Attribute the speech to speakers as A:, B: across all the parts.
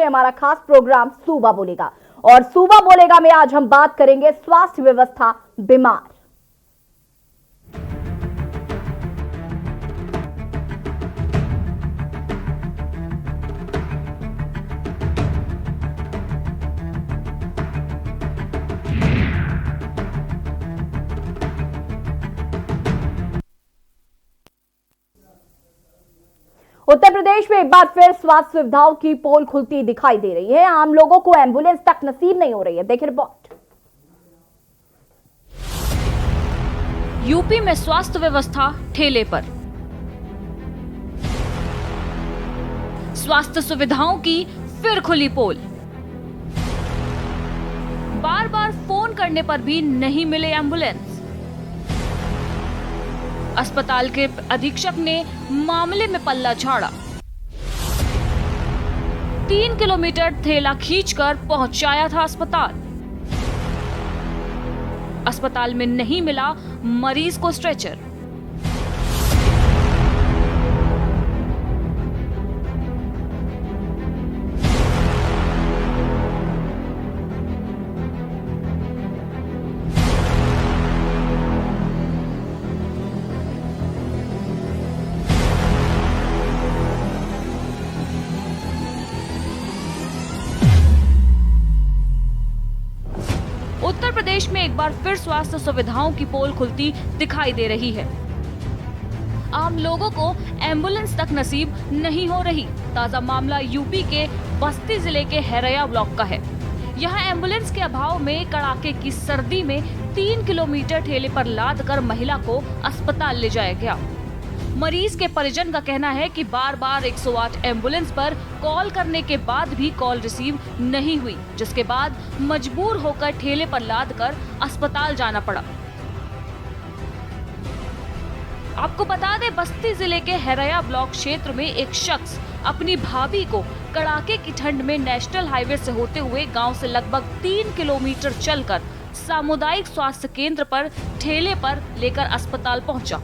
A: हमारा खास प्रोग्राम सूबा बोलेगा। और सूबा बोलेगा में आज हम बात करेंगे स्वास्थ्य व्यवस्था बीमार। उत्तर प्रदेश में एक बार फिर स्वास्थ्य सुविधाओं की पोल खुलती दिखाई दे रही है। आम लोगों को एम्बुलेंस तक नसीब नहीं हो रही है। देखिए रिपोर्ट।
B: यूपी में स्वास्थ्य व्यवस्था ठेले पर। स्वास्थ्य सुविधाओं की फिर खुली पोल। बार बार फोन करने पर भी नहीं मिले एम्बुलेंस। अस्पताल के अधीक्षक ने मामले में पल्ला झाड़ा। 3 किलोमीटर ठेला खींचकर पहुंचाया था अस्पताल। अस्पताल में नहीं मिला मरीज को स्ट्रेचर। उत्तर प्रदेश में एक बार फिर स्वास्थ्य सुविधाओं की पोल खुलती दिखाई दे रही है। आम लोगों को एम्बुलेंस तक नसीब नहीं हो रही। ताजा मामला यूपी के बस्ती जिले के हैरया ब्लॉक का है। यहाँ एम्बुलेंस के अभाव में कड़ाके की सर्दी में 3 किलोमीटर ठेले पर लाद कर महिला को अस्पताल ले जाया गया। मरीज के परिजन का कहना है कि बार बार 108 एम्बुलेंस पर कॉल करने के बाद भी कॉल रिसीव नहीं हुई, जिसके बाद मजबूर होकर ठेले पर लादकर अस्पताल जाना पड़ा। आपको बता दें, बस्ती जिले के हैरया ब्लॉक क्षेत्र में एक शख्स अपनी भाभी को कड़ाके की ठंड में नेशनल हाईवे से होते हुए गांव से लगभग 3 किलोमीटर चलकर सामुदायिक स्वास्थ्य केंद्र पर ठेले पर लेकर अस्पताल पहुंचा।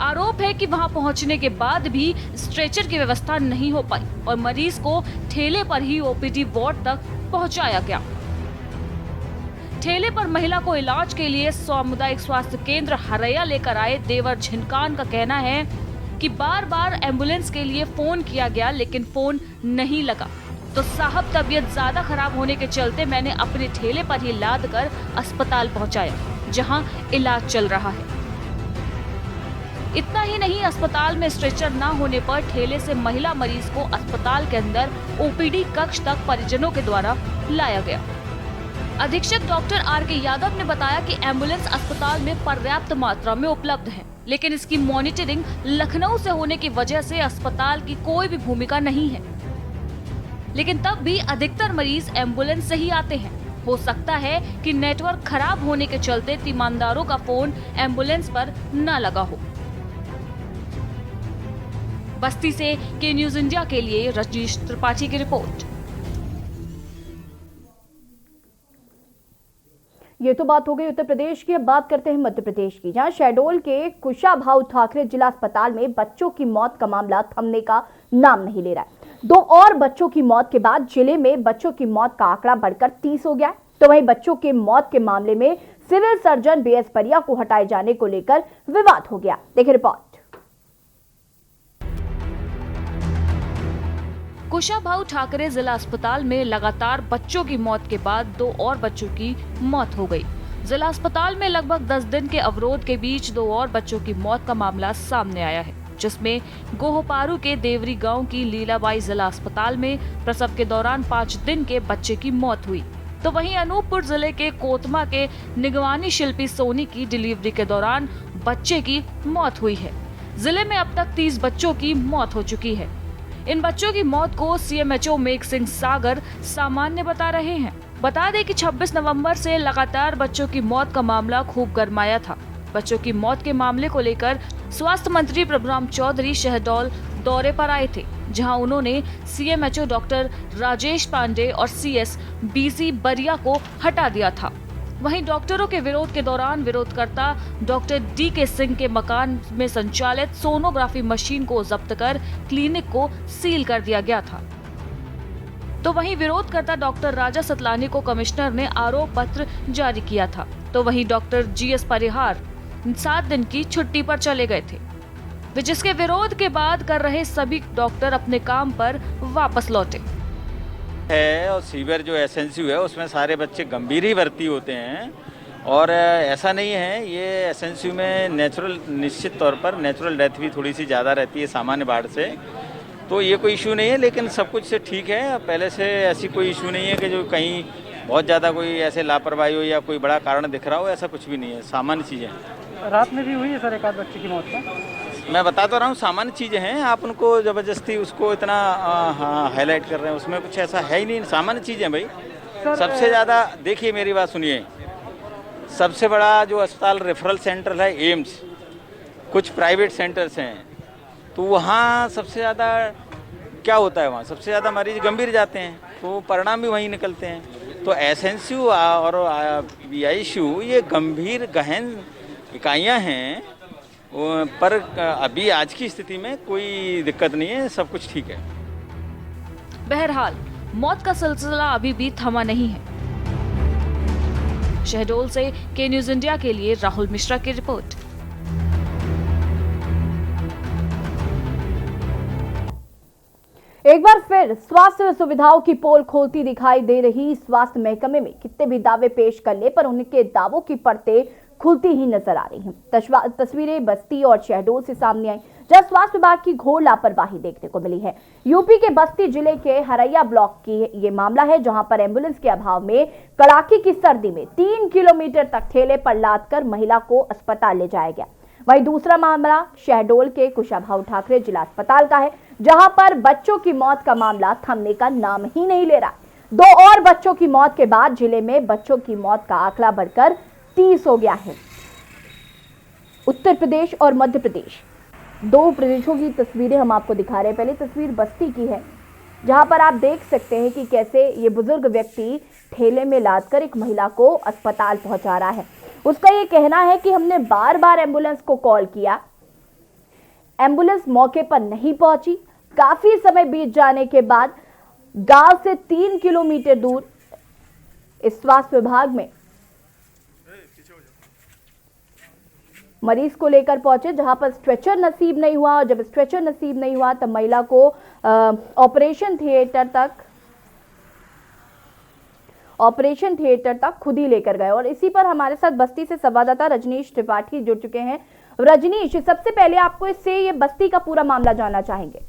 B: आरोप है कि वहां पहुंचने के बाद भी स्ट्रेचर की व्यवस्था नहीं हो पाई और मरीज को ठेले पर ही ओपीडी वार्ड तक पहुंचाया गया। ठेले पर महिला को इलाज के लिए सामुदायिक स्वास्थ्य केंद्र हरैया लेकर आए देवर झिनकान का कहना है कि बार बार एम्बुलेंस के लिए फोन किया गया, लेकिन फोन नहीं लगा। तो साहब, तबीयत ज्यादा खराब होने के चलते मैंने अपने ठेले पर ही लाद कर अस्पताल पहुंचाया, जहां इलाज चल रहा है। इतना ही नहीं, अस्पताल में स्ट्रेचर न होने पर ठेले से महिला मरीज को अस्पताल के अंदर ओपीडी कक्ष तक परिजनों के द्वारा लाया गया। अधीक्षक डॉक्टर आर.के. यादव ने बताया कि एम्बुलेंस अस्पताल में पर्याप्त मात्रा में उपलब्ध है, लेकिन इसकी मॉनिटरिंग लखनऊ से होने की वजह से अस्पताल की कोई भी भूमिका नहीं है। लेकिन तब भी अधिकतर मरीज एम्बुलेंस से ही आते हैं। हो सकता है कि नेटवर्क खराब होने के चलते तीमानदारों का फोन एम्बुलेंस पर न लगा हो। बस्ती से के न्यूज इंडिया के लिए रजनीश त्रिपाठी की रिपोर्ट।
A: ये तो बात हो गई उत्तर प्रदेश की। अब बात करते हैं मध्य प्रदेश की, जहां शहडोल के कुशाभाऊ ठाकरे जिला अस्पताल में बच्चों की मौत का मामला थमने का नाम नहीं ले रहा है। 2 और बच्चों की मौत के बाद जिले में बच्चों की मौत का आंकड़ा बढ़कर 30 हो गया है। तो वहीं बच्चों के मौत के मामले में सिविल सर्जन बीएस परिया को हटाए जाने को लेकर विवाद हो गया। देखिए रिपोर्ट।
B: कुशाभाऊ ठाकरे जिला अस्पताल में लगातार बच्चों की मौत के बाद 2 और बच्चों की मौत हो गई। जिला अस्पताल में लगभग 10 दिन के अवरोध के बीच 2 और बच्चों की मौत का मामला सामने आया है, जिसमें गोहपारू के देवरी गांव की लीलाबाई जिला अस्पताल में प्रसव के दौरान 5 दिन के बच्चे की मौत हुई। तो वहीं अनूपपुर जिले के कोतमा के निगवानी शिल्पी सोनी की डिलीवरी के दौरान बच्चे की मौत हुई है। जिले में अब तक 30 बच्चों की मौत हो चुकी है। इन बच्चों की मौत को सीएमएचओ मेघ सिंह सागर सामान्य बता रहे हैं। बता दें कि 26 नवंबर से लगातार बच्चों की मौत का मामला खूब गरमाया था। बच्चों की मौत के मामले को लेकर स्वास्थ्य मंत्री प्रभुराम चौधरी शहडोल दौरे पर आए थे, जहां उन्होंने सीएमएचओ डॉक्टर राजेश पांडे और सीएस बीसी बरिया को हटा दिया था। वहीं डॉक्टरों के विरोध के दौरान विरोधकर्ता डॉक्टर डी.के. सिंह के मकान में संचालित सोनोग्राफी मशीन को जब्त कर क्लिनिक को सील कर दिया गया था। तो वहीं विरोधकर्ता डॉक्टर राजा सतलानी को कमिश्नर ने आरोप पत्र जारी किया था। तो वहीं डॉक्टर जीएस परिहार 7 दिन की छुट्टी पर चले गए थे, जिसके विरोध के बाद कर रहे सभी डॉक्टर अपने काम पर वापस लौटे
C: है। और सीवियर जो एसएनसीयू है उसमें सारे बच्चे गंभीर ही भर्ती होते हैं और ऐसा नहीं है। ये एसएनसीयू में नेचुरल, निश्चित तौर पर नेचुरल डेथ भी थोड़ी सी ज़्यादा रहती है सामान्य बाढ़ से, तो ये कोई इशू नहीं है। लेकिन सब कुछ से ठीक है, पहले से ऐसी कोई इशू नहीं है कि जो कहीं बहुत ज़्यादा कोई ऐसे लापरवाही हो या कोई बड़ा कारण दिख रहा हो, ऐसा कुछ भी नहीं है। सामान्य चीज़ें हैं।
D: रात में भी हुई है सर एक आध बच्चे की मौत का।
C: मैं बता तो रहा हूँ, सामान्य चीज़ें हैं। आप उनको ज़बरदस्ती उसको इतना हाईलाइट कर रहे हैं, उसमें कुछ ऐसा है ही नहीं। सामान्य चीज़ें भाई। सबसे ज़्यादा देखिए, मेरी बात सुनिए, सबसे बड़ा जो अस्पताल रेफरल सेंटर है एम्स, कुछ प्राइवेट सेंटर्स हैं, तो वहाँ सबसे ज़्यादा क्या होता है, वहाँ सबसे ज़्यादा मरीज गंभीर जाते हैं, तो परिणाम भी वहीं निकलते हैं। तो एसएनसीयू और बीआईसीयू ये गंभीर गहन इकाइयाँ हैं, पर अभी आज की स्थिति में कोई दिक्कत नहीं है, सब कुछ ठीक है।
B: बहरहाल मौत का सिलसिला अभी भी थमा नहीं है। शहडोल से के न्यूज इंडिया के लिए राहुल मिश्रा की रिपोर्ट।
A: एक बार फिर स्वास्थ्य सुविधाओं की पोल खोलती दिखाई दे रही स्वास्थ्य महकमे में कितने भी दावे पेश कर ले, पर उनके दावों की परतें खुलती ही नजर आ रही हैं। तस्वीरें बस्ती और शहडोल से सामने आई, जहां स्वास्थ्य विभाग की घोर लापरवाही देखने को मिली है। यूपी के बस्ती जिले के हरैया ब्लॉक की ये मामला है, जहां पर एम्बुलेंस के अभाव में कड़ाके की सर्दी में 3 किलोमीटर तक ठेले पर लाद कर महिला को अस्पताल ले जाया गया। वहीं दूसरा मामला शहडोल के कुशाभाऊ ठाकरे जिला अस्पताल का है, जहां पर बच्चों की मौत का मामला थमने का नाम ही नहीं ले रहा। 2 और बच्चों की मौत के बाद जिले में बच्चों की मौत का आंकड़ा बढ़कर 30 हो गया है। उत्तर प्रदेश और मध्य प्रदेश, 2 प्रदेशों की तस्वीरें हम आपको दिखा रहे हैं। पहले तस्वीर बस्ती की है, जहां पर आप देख सकते हैं कि कैसे ये बुजुर्ग व्यक्ति ठेले में लादकर एक महिला को अस्पताल पहुंचा रहा है। उसका ये कहना है कि हमने बार बार एम्बुलेंस को कॉल किया, एम्बुलेंस मौके पर नहीं पहुंची। काफी समय बीत जाने के बाद गांव से 3 किलोमीटर दूर इस स्वास्थ्य विभाग में मरीज को लेकर पहुंचे, जहां पर स्ट्रेचर नसीब नहीं हुआ। और जब स्ट्रेचर नसीब नहीं हुआ तब महिला को ऑपरेशन थिएटर तक खुद ही लेकर गए। और इसी पर हमारे साथ बस्ती से संवाददाता रजनीश त्रिपाठी जुड़ चुके हैं। रजनीश, सबसे पहले आपको इससे ये बस्ती का पूरा मामला जानना चाहेंगे।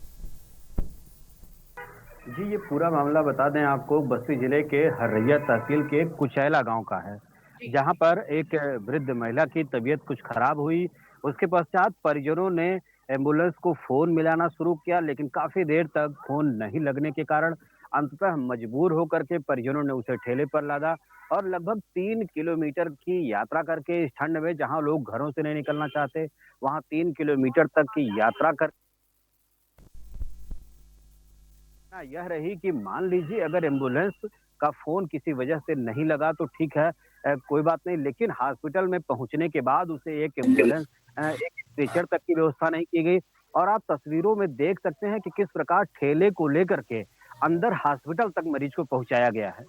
E: जी, ये पूरा मामला बता दें आपको, बस्ती जिले के हरैया तहसील के कुचैला गांव का है, जहां पर एक वृद्ध महिला की तबीयत कुछ खराब हुई। उसके पश्चात परिजनों ने एम्बुलेंस को फोन मिलाना शुरू किया, लेकिन काफी देर तक फोन नहीं लगने के कारण अंततः मजबूर होकर के परिजनों ने उसे ठेले पर लादा और लगभग 3 किलोमीटर की यात्रा करके इस ठंड में, जहां लोग घरों से नहीं निकलना चाहते, वहां 3 किलोमीटर तक की यात्रा कर यह रही कि मान लीजिए अगर एम्बुलेंस का फोन किसी वजह से नहीं लगा तो ठीक है, कोई बात नहीं, लेकिन हॉस्पिटल में पहुंचने के बाद उसे एक एम्बुलेंस, एक स्ट्रेचर तक की व्यवस्था नहीं की गई। और आप तस्वीरों में देख सकते हैं कि किस प्रकार ठेले को लेकर के अंदर हॉस्पिटल तक मरीज को पहुंचाया गया है।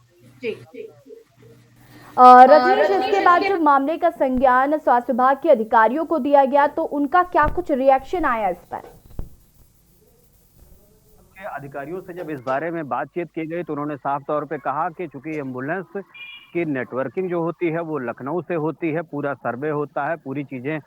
A: रजनीश, इसके बाद जब मामले का संज्ञान स्वास्थ्य विभाग के अधिकारियों को दिया गया तो उनका क्या कुछ रिएक्शन आया इस पर?
E: अधिकारियों से जब इस बारे में बातचीत की गई तो उन्होंने साफ तौर पे कहा कि चूंकि एम्बुलेंस की नेटवर्किंग जो होती है वो लखनऊ से होती है, पूरा सर्वे होता है, पूरी चीजें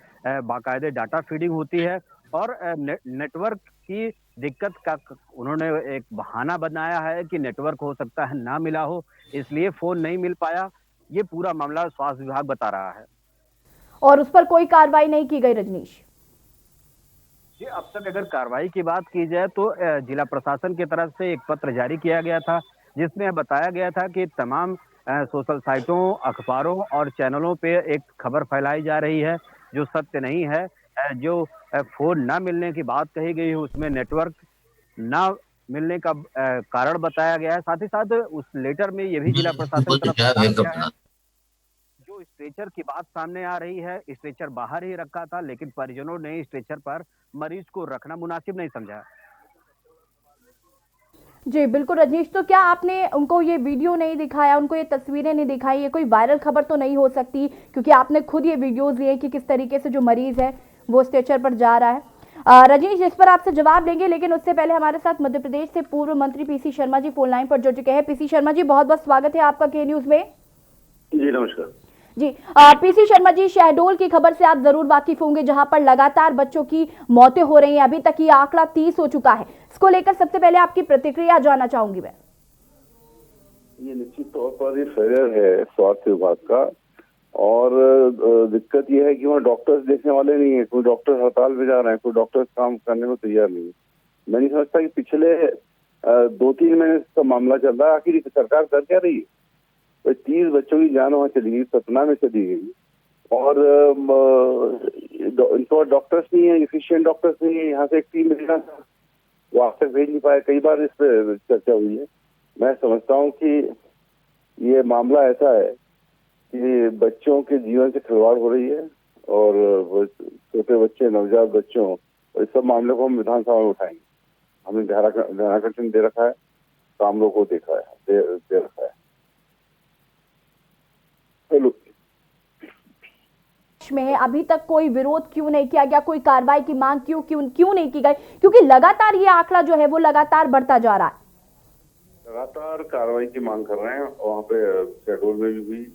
E: बाकायदे डाटा फीडिंग होती है, और नेटवर्क की दिक्कत का उन्होंने एक बहाना बनाया है कि नेटवर्क हो सकता है ना मिला हो, इसलिए फोन नहीं मिल पाया। ये पूरा मामला स्वास्थ्य विभाग बता रहा है
A: और उस पर कोई कार्रवाई नहीं की गई। रजनीश
E: जी, अब तक अगर कार्रवाई की बात की जाए तो जिला प्रशासन की तरफ से एक पत्र जारी किया गया था, जिसमें बताया गया था कि तमाम सोशल साइटों, अखबारों और चैनलों पे एक खबर फैलाई जा रही है जो सत्य नहीं है। जो फोन ना मिलने की बात कही गई है उसमें नेटवर्क ना मिलने का कारण बताया गया है। साथ ही साथ उस लेटर में ये भी जिला प्रशासन की तरफ से कहा गया है, जो स्ट्रेचर की बात सामने आ रही है, स्ट्रेचर बाहर ही रखा था, लेकिन परिजनों ने स्ट्रेचर पर मरीज को रखना मुनासिब नहीं समझा।
A: जी बिल्कुल रजनीश, तो क्या आपने उनको ये वीडियो नहीं दिखाया, उनको ये तस्वीरें नहीं दिखाई? ये कोई वायरल खबर तो नहीं हो सकती, क्योंकि आपने खुद ये वीडियोस लिए कि किस तरीके से जो मरीज है वो स्ट्रेचर पर जा रहा है। रजनीश, इस पर आपसे जवाब लेंगे, लेकिन उससे पहले हमारे साथ मध्य प्रदेश से पूर्व मंत्री PC Sharma ji phone line पर जुड़ चुके हैं। पीसी शर्मा जी, बहुत बहुत स्वागत है आपका के न्यूज में।
F: जी नमस्कार
A: जी पीसी शर्मा जी, शहडोल की खबर से आप जरूर वाकिफ होंगे, जहां पर लगातार बच्चों की मौतें हो रही हैं। अभी तक ये आंकड़ा 30 हो चुका है। इसको लेकर सबसे पहले आपकी प्रतिक्रिया जानना चाहूंगी मैं।
F: ये निश्चित तौर पर ये फेलियर है स्वास्थ्य विभाग का, और दिक्कत ये है कि वहाँ डॉक्टर्स देखने वाले नहीं है। कोई डॉक्टर हड़ताल पे जा रहे हैं, कोई डॉक्टर काम करने को तैयार नहीं है। मैं नहीं समझता कि पिछले 2-3 महीने का मामला चल रहा है, आखिर सरकार कर क्या रही है? 30 बच्चों की जान वहाँ चली गई, सतना में चली गई, और इनको डॉक्टर्स नहीं है, एफिशिएंट डॉक्टर्स नहीं है। यहाँ से एक टीम भेजना था, वो आज तक भेज नहीं पाया। कई बार इस पर चर्चा हुई है। मैं समझता हूँ कि ये मामला ऐसा है कि बच्चों के जीवन से खिलवाड़ हो रही है, और छोटे बच्चे, नवजात बच्चों, इस सब मामले को हम विधानसभा में उठाएंगे। हमने ध्यानाकर्षण दे रखा है, काम लोगों को देखा है, दे रखा है।
A: में है, अभी तक कोई विरोध क्यों नहीं किया गया, कोई कार्रवाई की मांग क्यों नहीं की गई? क्योंकि लगातार ये आंकड़ा जो है वो लगातार बढ़ता जा रहा है।
F: लगातार कार्रवाई की मांग कर रहे हैं। वहाँ पे शहडोल में भी हुई,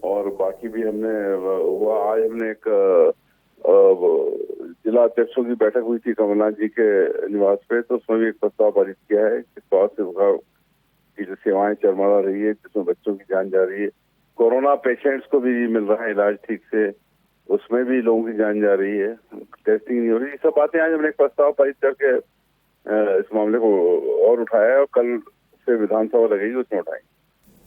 F: और बाकी भी हमने हुआ। आज हमने एक जिला अध्यक्षों की बैठक हुई थी कमलनाथ जी के निवास पे, तो उसमें भी एक प्रस्ताव पारित किया है कि स्वास्थ्य विभाग की जो सेवाएं चरमरा रही है, जिसमें बच्चों की जान जा रही है, कोरोना पेशेंट्स को भी मिल रहा है इलाज ठीक से, उसमें भी लोगों की जान जा रही है, टेस्टिंग नहीं हो रही। ये सब बातें आज हमने एक प्रस्ताव पारित करके इस मामले को और उठाया है, और कल से विधानसभा लगेगी, उसमें उठाएंगे।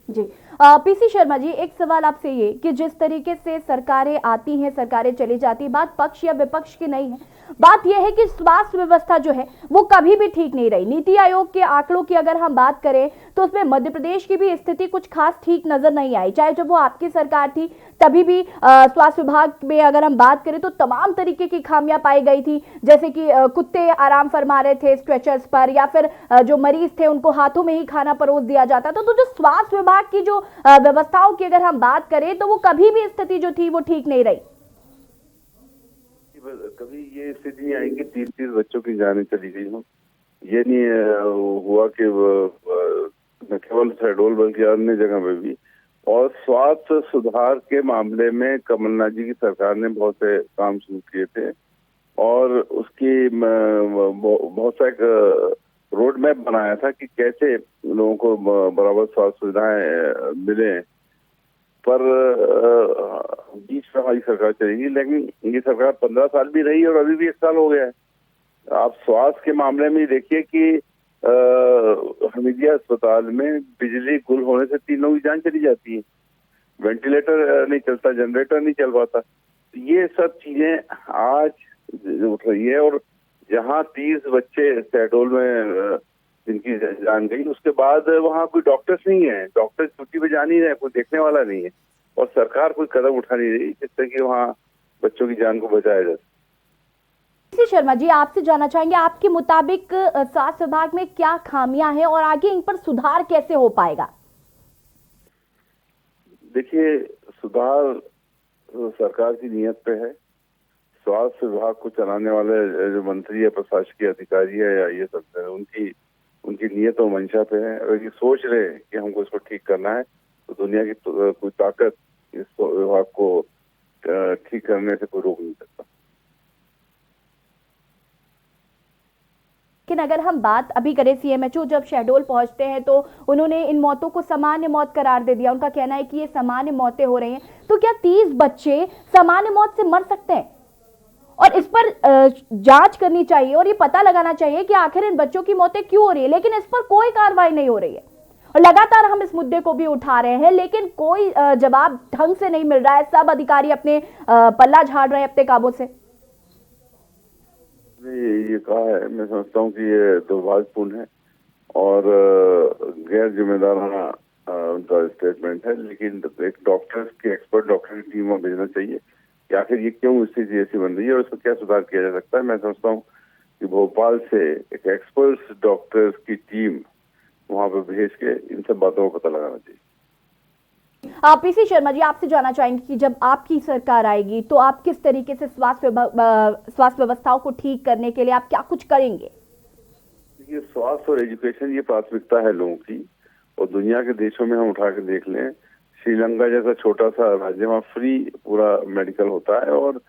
A: जी पीसी शर्मा जी, एक सवाल आपसे ये कि जिस तरीके से सरकारें आती हैं, सरकारें चली जाती, बात पक्ष या विपक्ष की नहीं है, बात यह है कि स्वास्थ्य व्यवस्था जो है वो कभी भी ठीक नहीं रही। नीति आयोग के आंकड़ों की अगर हम बात करें तो उसमें मध्य प्रदेश की भी स्थिति कुछ खास ठीक नजर नहीं आई। चाहे जब वो आपकी सरकार थी तभी भी स्वास्थ्य विभाग में अगर हम बात करें तो तमाम तरीके की खामियां पाई गई थी, जैसे कि कुत्ते आराम फरमा रहे थे स्ट्रेचर्स पर, या फिर जो मरीज थे उनको हाथों में ही खाना परोस दिया जाता था। तो जो स्वास्थ्य विभाग की जो व्यवस्थाओं की अगर हम बात करें तो वो कभी भी स्थिति जो थी वो ठीक नहीं रही।
F: कभी ये स्थिति नहीं आई कि 30 बच्चों की जानें चली गई हो। ये नहीं हुआ कि न केवल शहडोल बल्कि अन्य जगह पे भी। और स्वास्थ्य सुधार के मामले में कमलनाथ जी की सरकार ने बहुत से काम शुरू किए थे, और उसकी बहुत सा एक रोड मैप बनाया था कि कैसे लोगों को बराबर स्वास्थ्य सुविधाएं मिले। पर बीच में हमारी सरकार चलेगी, लेकिन ये सरकार 15 साल भी रही और अभी भी 1 साल हो गया है। आप स्वास्थ्य के मामले में देखिए कि हमीदिया अस्पताल में बिजली गुल होने से 3 लोगों की जान चली जाती है, वेंटिलेटर नहीं चलता, जनरेटर नहीं चल पाता। ये सब चीजें आज उठ रही है, और जहाँ 30 बच्चे शहडोल में जिनकी जान गई, उसके बाद वहाँ कोई डॉक्टर्स नहीं है, डॉक्टर छुट्टी पे जा नहीं रहे, कोई देखने वाला नहीं है, और सरकार कोई कदम उठा नहीं रही जिससे कि वहाँ बच्चों की जान को बचाया जा सके।
A: शर्मा जी, आपसे जानना चाहेंगे, आपके मुताबिक स्वास्थ्य विभाग में क्या खामियां हैं और आगे इन पर सुधार कैसे हो पाएगा?
F: देखिए, सुधार सरकार की नीयत पे है। स्वास्थ्य विभाग को चलाने वाले जो मंत्री या प्रशासकीय अधिकारी है या ये सब है, उनकी नीयत और मंशा पे है। अगर ये सोच रहे कि हमको इसको ठीक करना है, तो दुनिया की कोई ताकत इस विभाग को ठीक करने से कोई रोक नहीं सकता।
A: लेकिन अगर हम बात अभी करें, सीएमएचओ जब शहडोल पहुंचते हैं तो उन्होंने इन मौतों को सामान्य मौत करार दे दिया। उनका कहना है कि ये सामान्य मौतें हो रही हैं। तो क्या 30 बच्चे सामान्य मौत से मर सकते हैं? और इस पर जांच करनी चाहिए और ये पता लगाना चाहिए कि आखिर इन बच्चों की मौतें क्यों हो रही है, लेकिन इस पर कोई कार्रवाई नहीं हो रही है। और लगातार हम इस मुद्दे को भी उठा रहे हैं, लेकिन कोई जवाब ढंग से नहीं मिल रहा है। सब अधिकारी अपने पल्ला झाड़ रहे हैं अपने कामों से।
F: ये कहा है, मैं समझता हूँ कि ये दुर्भाग्यपूर्ण है और गैर जिम्मेदाराना उनका स्टेटमेंट है। लेकिन एक डॉक्टर्स की, एक्सपर्ट डॉक्टर की टीम में भेजना चाहिए कि आखिर ये क्यों स्थिति ऐसी बन रही है और इसमें क्या सुधार किया जा सकता है। मैं समझता हूँ कि भोपाल से एक एक्सपर्ट डॉक्टर्स की टीम वहां पे भेज के इन सब बातों का पता लगाना चाहिए।
A: पीसी शर्मा जी, आपसे जानना चाहेंगे कि जब आपकी सरकार आएगी तो आप किस तरीके से स्वास्थ्य व्यवस्थाओं को ठीक करने के लिए आप क्या कुछ करेंगे?
F: ये स्वास्थ्य और एजुकेशन ये प्राथमिकता है लोगों की, और दुनिया के देशों में हम उठा के देख लें, श्रीलंका जैसा छोटा सा राज्य, वहाँ फ्री पूरा मेडिकल होता है और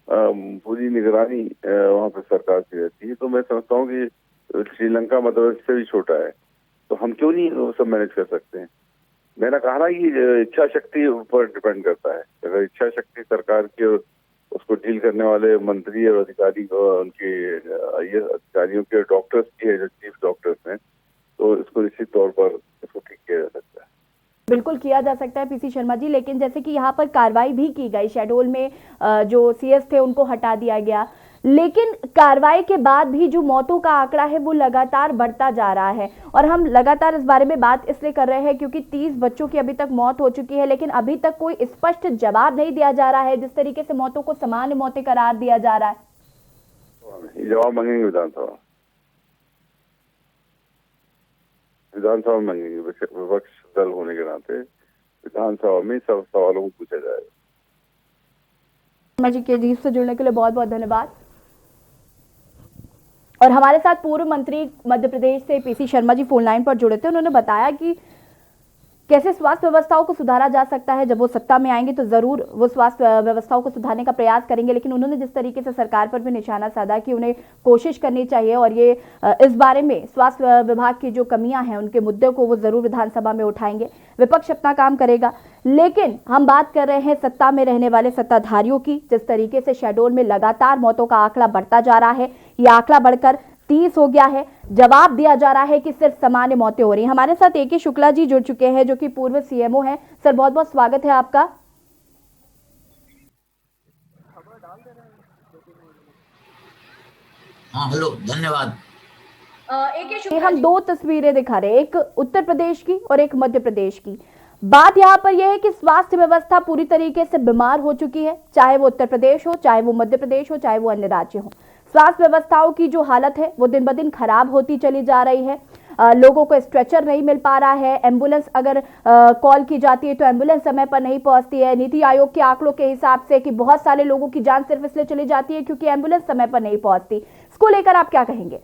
F: पूरी निगरानी वहाँ पे सरकार की रहती है। तो मैं समझता हूँ कि श्रीलंका मतलब इससे भी छोटा है, तो हम क्यों नहीं वो सब मैनेज कर सकते हैं। मैंने कहा ना कि इच्छा शक्ति ऊपर डिपेंड करता है। अगर इच्छा शक्ति सरकार की और उसको डील करने वाले मंत्री और अधिकारी उनके ये अधिकारियों के डॉक्टर्स की है, जो चीफ डॉक्टर्स हैं, तो इसको निश्चित तौर पर इसको ठीक किया जा सकता है।
A: बिल्कुल किया जा सकता है पीसी शर्मा जी, लेकिन जैसे कि यहाँ पर कार्रवाई भी की गई, शहडोल में जो सीएस थे उनको हटा दिया गया, लेकिन कार्रवाई के बाद भी जो मौतों का आंकड़ा है वो लगातार बढ़ता जा रहा है। और हम लगातार इस बारे में बात इसलिए कर रहे हैं क्योंकि 30 बच्चों की अभी तक मौत हो चुकी है, लेकिन अभी तक कोई स्पष्ट जवाब नहीं दिया जा रहा है। जिस तरीके से मौतों को सामान्य मौतें करार दिया जा रहा है,
F: जवाब मांगेंगे विधानसभा में मांगेंगे। विपक्ष दल होने के नाते विधानसभा में सब सवालों को पूछा जाएगा।
A: शर्मा जी के जीत से जुड़ने के लिए बहुत बहुत धन्यवाद। और हमारे साथ पूर्व मंत्री मध्य प्रदेश से PC Sharma ji phone line पर जुड़े थे। उन्होंने बताया कि कैसे स्वास्थ्य व्यवस्थाओं को सुधारा जा सकता है। जब वो सत्ता में आएंगे तो जरूर वो स्वास्थ्य व्यवस्थाओं को सुधारने का प्रयास करेंगे, लेकिन उन्होंने जिस तरीके से सरकार पर भी निशाना साधा कि उन्हें कोशिश करनी चाहिए और ये इस बारे में स्वास्थ्य विभाग की जो कमियां हैं उनके मुद्दे को वो जरूर विधानसभा में उठाएंगे। विपक्ष अपना काम करेगा, लेकिन हम बात कर रहे हैं सत्ता में रहने वाले सत्ताधारियों की। जिस तरीके से शहडोल में लगातार मौतों का आंकड़ा बढ़ता जा रहा है, ये आंकड़ा बढ़कर 30 हो गया है। जवाब दिया जा रहा है कि सिर्फ सामान्य मौतें हो रही हैं। हमारे साथ ए.के. शुक्ला जी जुड़ चुके हैं, जो कि पूर्व सीएमओ हैं। सर, बहुत बहुत स्वागत है आपका।
G: हाँ, हेलो, धन्यवाद।
A: ए.के. शुक्ला, हम दो तस्वीरें दिखा रहे हैं, एक उत्तर प्रदेश की और एक मध्य प्रदेश की। बात यहाँ पर यह है कि स्वास्थ्य व्यवस्था पूरी तरीके से बीमार हो चुकी है, चाहे वो उत्तर प्रदेश हो, चाहे वो मध्य प्रदेश हो, चाहे वो अन्य राज्य हो। स्वास्थ्य व्यवस्थाओं की जो हालत है वो दिन ब दिन खराब होती चली जा रही है। लोगों को स्ट्रेचर नहीं मिल पा रहा है। एम्बुलेंस अगर कॉल की जाती है तो एम्बुलेंस समय पर नहीं पहुंचती है। नीति आयोग के आंकड़ों के हिसाब से कि बहुत सारे लोगों की जान सिर्फ इसलिए चली जाती है क्योंकि एम्बुलेंस समय पर नहीं पहुंचती। इसको लेकर आप क्या कहेंगे?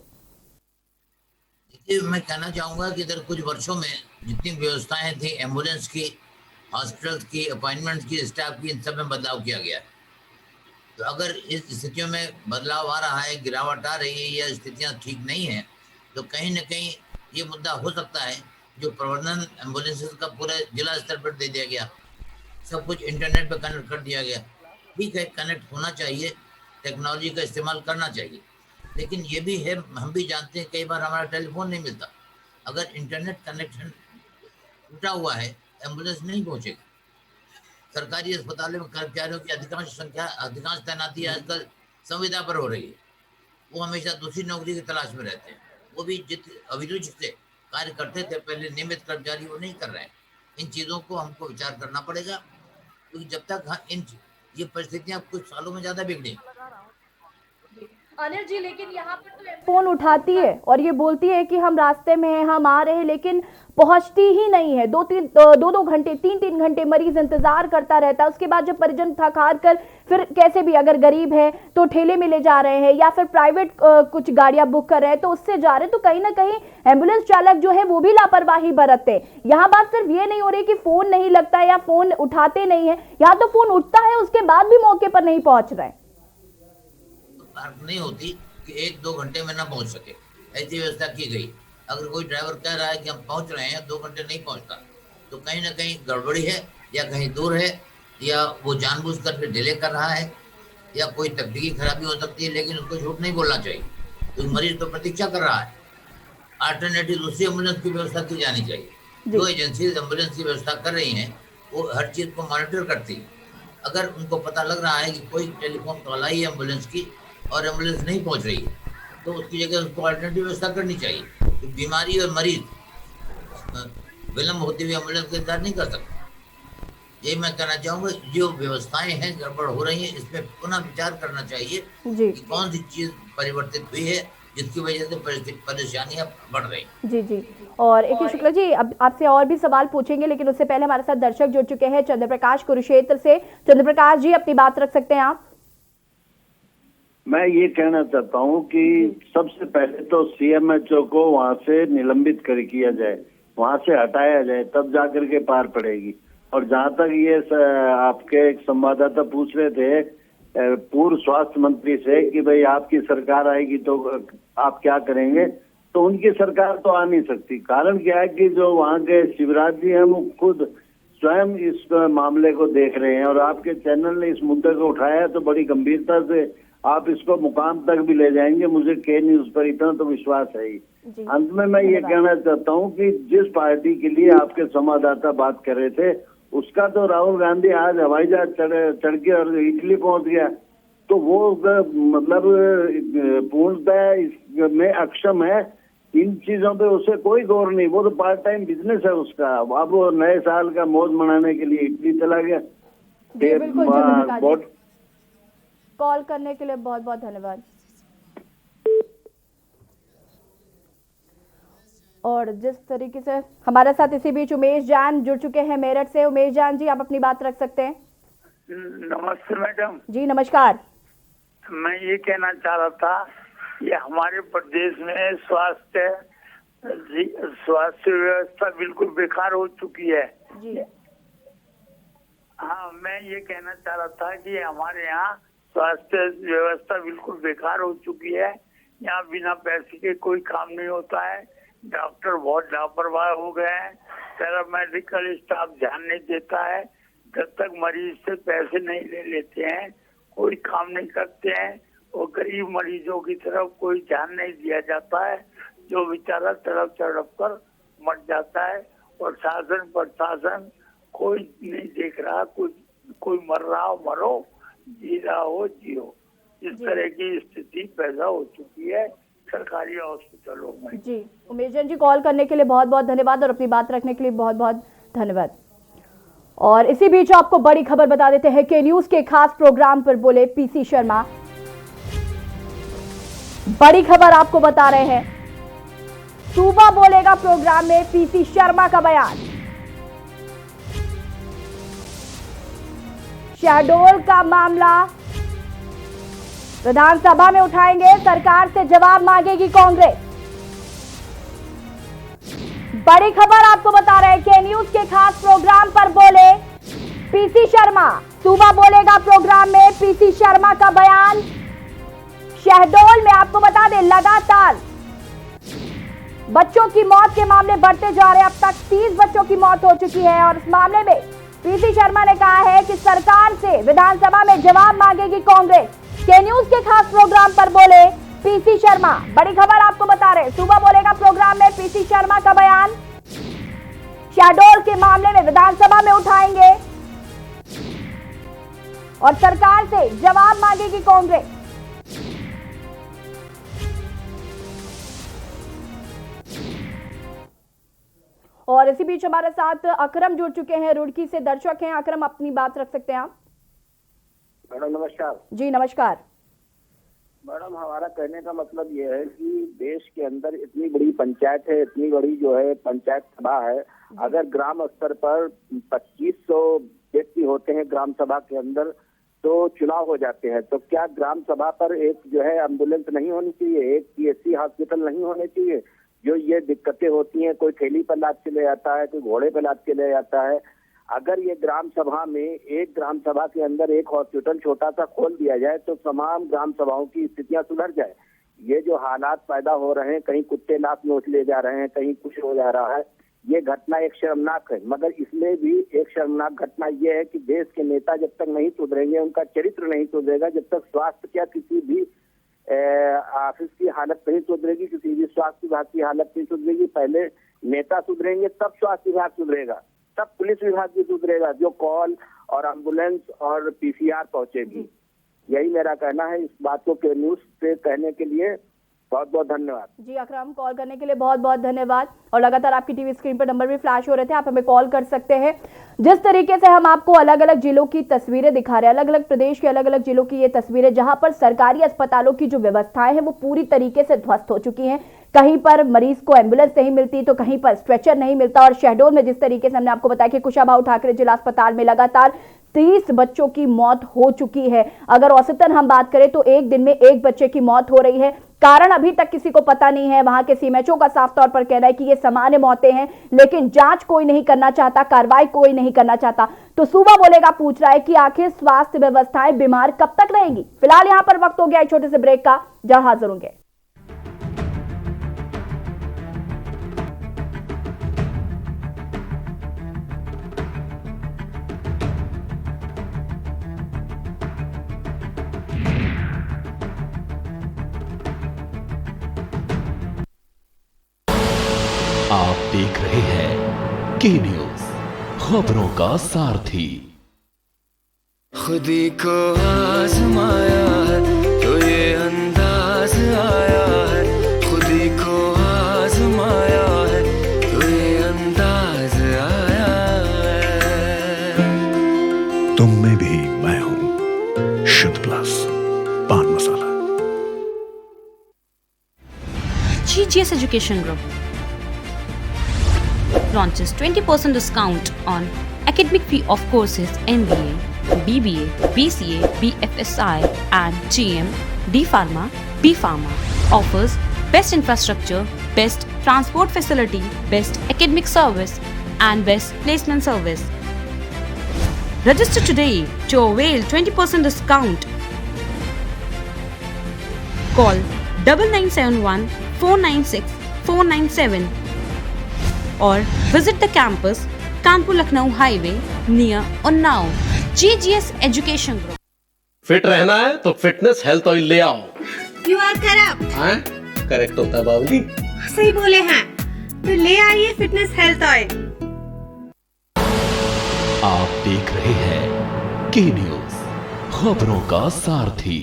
G: देखिए, मैं कहना चाहूंगा कि इधर कुछ वर्षों में जितनी व्यवस्थाएं थी, एम्बुलेंस की, हॉस्पिटल की, अपॉइंटमेंट की, स्टाफ की, इन सब में बदलाव किया गया। तो अगर इस स्थितियों में बदलाव आ रहा है, गिरावट आ रही है या स्थितियां ठीक नहीं है, तो कहीं न कहीं ये मुद्दा हो सकता है जो प्रबंधन एम्बुलेंस का पूरे जिला स्तर पर दे दिया गया, सब कुछ इंटरनेट पर कनेक्ट कर दिया गया। ठीक है, कनेक्ट होना चाहिए, टेक्नोलॉजी का इस्तेमाल करना चाहिए, लेकिन ये भी है, हम भी जानते हैं कई बार हमारा टेलीफोन नहीं मिलता। अगर इंटरनेट कनेक्शन टूटा हुआ है, एम्बुलेंस नहीं पहुंचेगी। सरकारी अस्पतालों में कर्मचारियों की अधिकांश तैनाती आजकल संविदा पर हो रही है। वो हमेशा दूसरी नौकरी की तलाश में रहते हैं। वो भी जित अभिरुचि से कार्य करते थे पहले, नियमित कर्मचारी वो नहीं कर रहे हैं। इन चीज़ों को हमको विचार करना पड़ेगा, क्योंकि जब तक ये परिस्थितियाँ कुछ सालों में ज़्यादा बिगड़ी।
A: अनिल जी, लेकिन यहाँ पर तो फोन उठाती है और ये बोलती है कि हम रास्ते में हैं, हम आ रहे हैं, लेकिन पहुंचती ही नहीं है। दो घंटे, तीन घंटे मरीज इंतजार करता रहता है। उसके बाद जब परिजन थक हार कर फिर कैसे भी, अगर गरीब है तो ठेले में ले जा रहे हैं या फिर प्राइवेट कुछ गाड़ियां बुक कर रहे हैं तो उससे जा रहे हैं, तो कहीं ना कहीं एम्बुलेंस चालक जो है वो भी लापरवाही बरतते हैं। यहाँ बात सिर्फ ये नहीं हो रही कि फोन नहीं लगता या फोन उठाते नहीं है, यहाँ तो फोन उठता है उसके बाद भी मौके पर नहीं पहुंच रहे।
G: नहीं होती कि 1-2 घंटे में ना पहुंच सके, ऐसी व्यवस्था की गई। अगर कोई ड्राइवर कह रहा है कि हम पहुंच रहे हैं, 2 घंटे नहीं पहुंचता, तो कहीं ना कहीं गड़बड़ी है, या कहीं दूर है, या वो जानबूझकर फिर डिले कर रहा है, या कोई तकनीकी खराबी हो सकती है। लेकिन उसको झूठ नहीं बोलना चाहिए, तो मरीज तो प्रतीक्षा कर रहा है। अल्टरनेटिव दूसरी एम्बुलेंस की व्यवस्था की जानी चाहिए। जो एजेंसी एम्बुलेंस की व्यवस्था कर रही हैं वो हर चीज़ को मॉनिटर करती है। अगर उनको पता लग रहा है कि कोई टेलीफोन कॉल आई है एम्बुलेंस की और एम्बुलेंस नहीं पहुंच रही है, तो उसकी जगह उसको अल्टरनेटिव व्यवस्था करनी चाहिए। तो बीमारी और मरीज विलम्ब होते हुए एम्बुलेंस का इंतजार नहीं कर सकते। यही मैं कहना चाहूँगा, जो व्यवस्थाएं हैं गड़बड़ हो रही हैं, इसमें पुनः विचार करना चाहिए कि कौन सी चीज़ परिवर्तित हुई है जिसकी वजह से परेशानियां बढ़ रही।
A: जी जी। और एक शुक्ला जी, अब आपसे और भी सवाल पूछेंगे, लेकिन उससे पहले हमारे साथ दर्शक जुड़ चुके हैं चंद्रप्रकाश कुरुक्षेत्र से। चंद्रप्रकाश जी, अपनी बात रख सकते हैं आप।
H: मैं ये कहना चाहता हूँ कि सबसे पहले तो सीएमएचओ को वहाँ से निलंबित किया जाए, वहाँ से हटाया जाए, तब जाकर के पार पड़ेगी। और जहाँ तक ये आपके एक संवाददाता पूछ रहे थे पूर्व स्वास्थ्य मंत्री से कि भाई आपकी सरकार आएगी तो आप क्या करेंगे, तो उनकी सरकार तो आ नहीं सकती। कारण क्या है कि जो वहाँ के शिवराज जी हैं वो खुद स्वयं इस मामले को देख रहे हैं, और आपके चैनल ने इस मुद्दे को उठाया है तो बड़ी गंभीरता से आप इसको मुकाम तक भी ले जाएंगे, मुझे के न्यूज पर इतना तो विश्वास है ही। अंत में मैं ये कहना चाहता हूँ कि जिस पार्टी के लिए आपके संवाददाता बात कर रहे थे, उसका तो राहुल गांधी आज हवाई जहाज चढ़ के और इटली पहुंच गया, तो वो मतलब पूर्णतः इसमें अक्षम है। इन चीजों पे उसे कोई गौर नहीं, वो तो पार्ट टाइम बिजनेस है उसका। अब वो नए साल का मौज मनाने के लिए इटली चला गया।
A: कॉल करने के लिए बहुत बहुत धन्यवाद। और जिस तरीके से हमारे साथ इसी बीच उमेश जान जुड़ चुके हैं मेरठ से। उमेश जान जी, आप अपनी बात रख सकते हैं।
I: नमस्ते मैडम
A: जी नमस्कार।
I: मैं ये कहना चाह रहा था, ये हमारे प्रदेश में स्वास्थ्य व्यवस्था बिल्कुल बेकार हो चुकी है
A: जी।
I: हाँ, मैं ये कहना चाह रहा था कि हमारे यहाँ स्वास्थ्य व्यवस्था बिल्कुल बेकार हो चुकी है। यहाँ बिना पैसे के कोई काम नहीं होता है। डॉक्टर बहुत लापरवाह हो गए हैं, पैरामेडिकल स्टाफ ध्यान नहीं देता है। जब तक मरीज से पैसे नहीं ले लेते हैं कोई काम नहीं करते हैं, और गरीब मरीजों की तरफ कोई ध्यान नहीं दिया जाता है, जो बेचारा तड़प तड़प कर मर जाता है। और शासन प्रशासन कोई नहीं देख रहा, कोई मर रहा हो मरो, जी रहा हो जियो। इस तरह की स्थिति पैदा हो चुकी है सरकारी हॉस्पिटलों में।
A: जी उमेश जी, कॉल करने के लिए बहुत बहुत धन्यवाद और अपनी बात रखने के लिए बहुत बहुत धन्यवाद। और इसी बीच आपको बड़ी खबर बता देते हैं कि न्यूज के खास प्रोग्राम पर बोले पीसी शर्मा। बड़ी खबर आपको बता रहे हैं, सूबा बोलेगा प्रोग्राम में पीसी शर्मा का बयान। शहडोल का मामला विधानसभा में उठाएंगे, सरकार से जवाब मांगेगी कांग्रेस। बड़ी खबर आपको बता रहे हैं कि न्यूज के खास प्रोग्राम पर बोले पीसी शर्मा। सूबा बोलेगा प्रोग्राम में पीसी शर्मा का बयान। शहडोल में आपको बता दें, लगातार बच्चों की मौत के मामले बढ़ते जा रहे हैं। अब तक 30 बच्चों की मौत हो चुकी है और इस मामले में पीसी शर्मा ने कहा है कि सरकार से विधानसभा में जवाब मांगेगी कांग्रेस। के न्यूज के खास प्रोग्राम पर बोले पीसी शर्मा। बड़ी खबर आपको बता रहे, सूबा बोलेगा प्रोग्राम में पीसी शर्मा का बयान। शहडोल के मामले में विधानसभा में उठाएंगे और सरकार से जवाब मांगेगी कांग्रेस। और इसी बीच हमारे साथ अकरम जुड़ चुके हैं, रुड़की से दर्शक हैं। अकरम, अपनी बात रख सकते हैं आप।
J: मैडम नमस्कार।
A: जी नमस्कार।
J: मैडम, हमारा कहने का मतलब ये है कि देश के अंदर इतनी बड़ी पंचायत है, इतनी बड़ी जो है पंचायत सभा है, अगर ग्राम स्तर पर 2500 व्यक्ति होते हैं ग्राम सभा के अंदर तो चुनाव हो जाते हैं, तो क्या ग्राम सभा पर एक जो है एम्बुलेंस नहीं होनी चाहिए, एक पीएचसी हॉस्पिटल नहीं होने चाहिए? जो ये दिक्कतें होती हैं, कोई ठेली पर लाद के ले जाता है, कोई घोड़े पर लाद के ले जाता है। अगर ये ग्राम सभा में एक ग्राम सभा के अंदर एक हॉस्पिटल छोटा सा खोल दिया जाए तो तमाम ग्राम सभाओं की स्थितियां सुधर जाए। ये जो हालात पैदा हो रहे हैं, कहीं कुत्ते लात नोच ले जा रहे हैं, कहीं कुछ हो जा रहा है, ये घटना एक शर्मनाक है। मगर इसमें भी एक शर्मनाक घटना ये है कि देश के नेता जब तक नहीं सुधरेंगे, उनका चरित्र नहीं सुधरेगा, जब तक स्वास्थ्य क्या किसी भी ऑफिस की हालत नहीं सुधरेगी, किसी भी स्वास्थ्य विभाग की हालत नहीं सुधरेगी। पहले नेता सुधरेंगे तब स्वास्थ्य विभाग सुधरेगा, तब पुलिस विभाग भी सुधरेगा, जो कॉल और एम्बुलेंस और पीसीआर पहुंचेगी। यही मेरा कहना है। इस बात को के न्यूज पे कहने के लिए बहुत बहुत धन्यवाद।
A: जी अकरम, कॉल करने के लिए बहुत बहुत धन्यवाद। और लगातार आपकी टीवी स्क्रीन पर नंबर भी फ्लैश हो रहे थे, आप हमें कॉल कर सकते हैं। जिस तरीके से हम आपको अलग अलग जिलों की तस्वीरें दिखा रहे हैं, अलग अलग प्रदेश के अलग अलग जिलों की ये तस्वीरें, जहां पर सरकारी अस्पतालों की जो व्यवस्थाएं हैं वो पूरी तरीके से ध्वस्त हो चुकी हैं। कहीं पर मरीज को एम्बुलेंस नहीं मिलती तो कहीं पर स्ट्रेचर नहीं मिलता। और शहडोल में जिस तरीके से हमने आपको बताया कि कुशाभाऊ ठाकरे जिला अस्पताल में लगातार 30 बच्चों की मौत हो चुकी है। अगर औसतन हम बात करें तो एक दिन में एक बच्चे की मौत हो रही है। कारण अभी तक किसी को पता नहीं है। वहां के सीएमएचओ का साफ तौर पर कहना है कि ये सामान्य मौतें हैं, लेकिन जांच कोई नहीं करना चाहता, कार्रवाई कोई नहीं करना चाहता। तो सूबा बोलेगा पूछ रहा है कि आखिर स्वास्थ्य व्यवस्थाएं बीमार कब तक रहेंगी। फिलहाल यहां पर वक्त हो गया एक छोटे से ब्रेक का, जहां हाजिर होंगे।
K: आप देख रहे हैं के न्यूज, खबरों का सारथी।
L: खुदी को आजमाया है तो ये अंदाज आया है, खुदी को आजमाया है तो ये अंदाज आया है।
M: तुम में भी मैं हूं, शुद्ध प्लस पान मसाला।
N: GGS Education Group launches 20% discount on academic fee of courses MBA, BBA, BCA, BFSI and GM, D Pharma, B Pharma. Offers best infrastructure, best transport facility, best academic service and best placement service. Register today to avail 20% discount. Call 9971 496 497 or visit the campus Kanpur Lucknow highway near Unnao. GGS Education Group।
O: Fit रहना है तो fitness health oil ले आओ।
P: You are correct।
O: हाँ, correct होता है बावली।
P: सही बोले हैं, तो ले आइए फिटनेस हेल्थ ऑयल।
K: आप देख रहे हैं के न्यूज, खबरों का सारथी।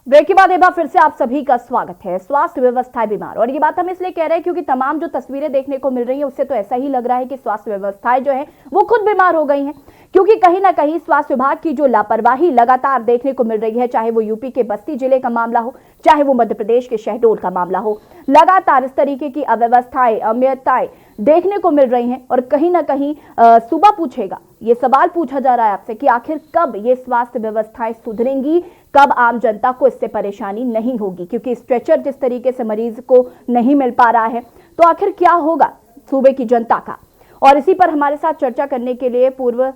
A: ब्रेक के बाद एक बार फिर से आप सभी का स्वागत है। स्वास्थ्य व्यवस्थाएं बीमार, और ये बात हम इसलिए कह रहे हैं क्योंकि तमाम जो तस्वीरें देखने को मिल रही हैं उससे तो ऐसा ही लग रहा है कि स्वास्थ्य व्यवस्थाएं जो है वो खुद बीमार हो गई हैं। क्योंकि कहीं ना कहीं स्वास्थ्य विभाग की जो लापरवाही लगातार देखने को मिल रही है, चाहे वो यूपी के बस्ती जिले का मामला हो, चाहे वो मध्य प्रदेश के शहडोल का मामला हो, लगातार इस तरीके की अव्यवस्थाएं, अनियमितताएं देखने को मिल रही हैं। और कहीं ना कहीं सूबा पूछेगा, ये सवाल पूछा जा रहा है आपसे कि आखिर कब ये स्वास्थ्य व्यवस्थाएं सुधरेंगी, कब आम जनता को इससे परेशानी नहीं होगी। क्योंकि स्ट्रेचर जिस तरीके से मरीज को नहीं मिल पा रहा है, तो आखिर क्या होगा सूबे की जनता का। और इसी पर हमारे साथ चर्चा करने के लिए पूर्व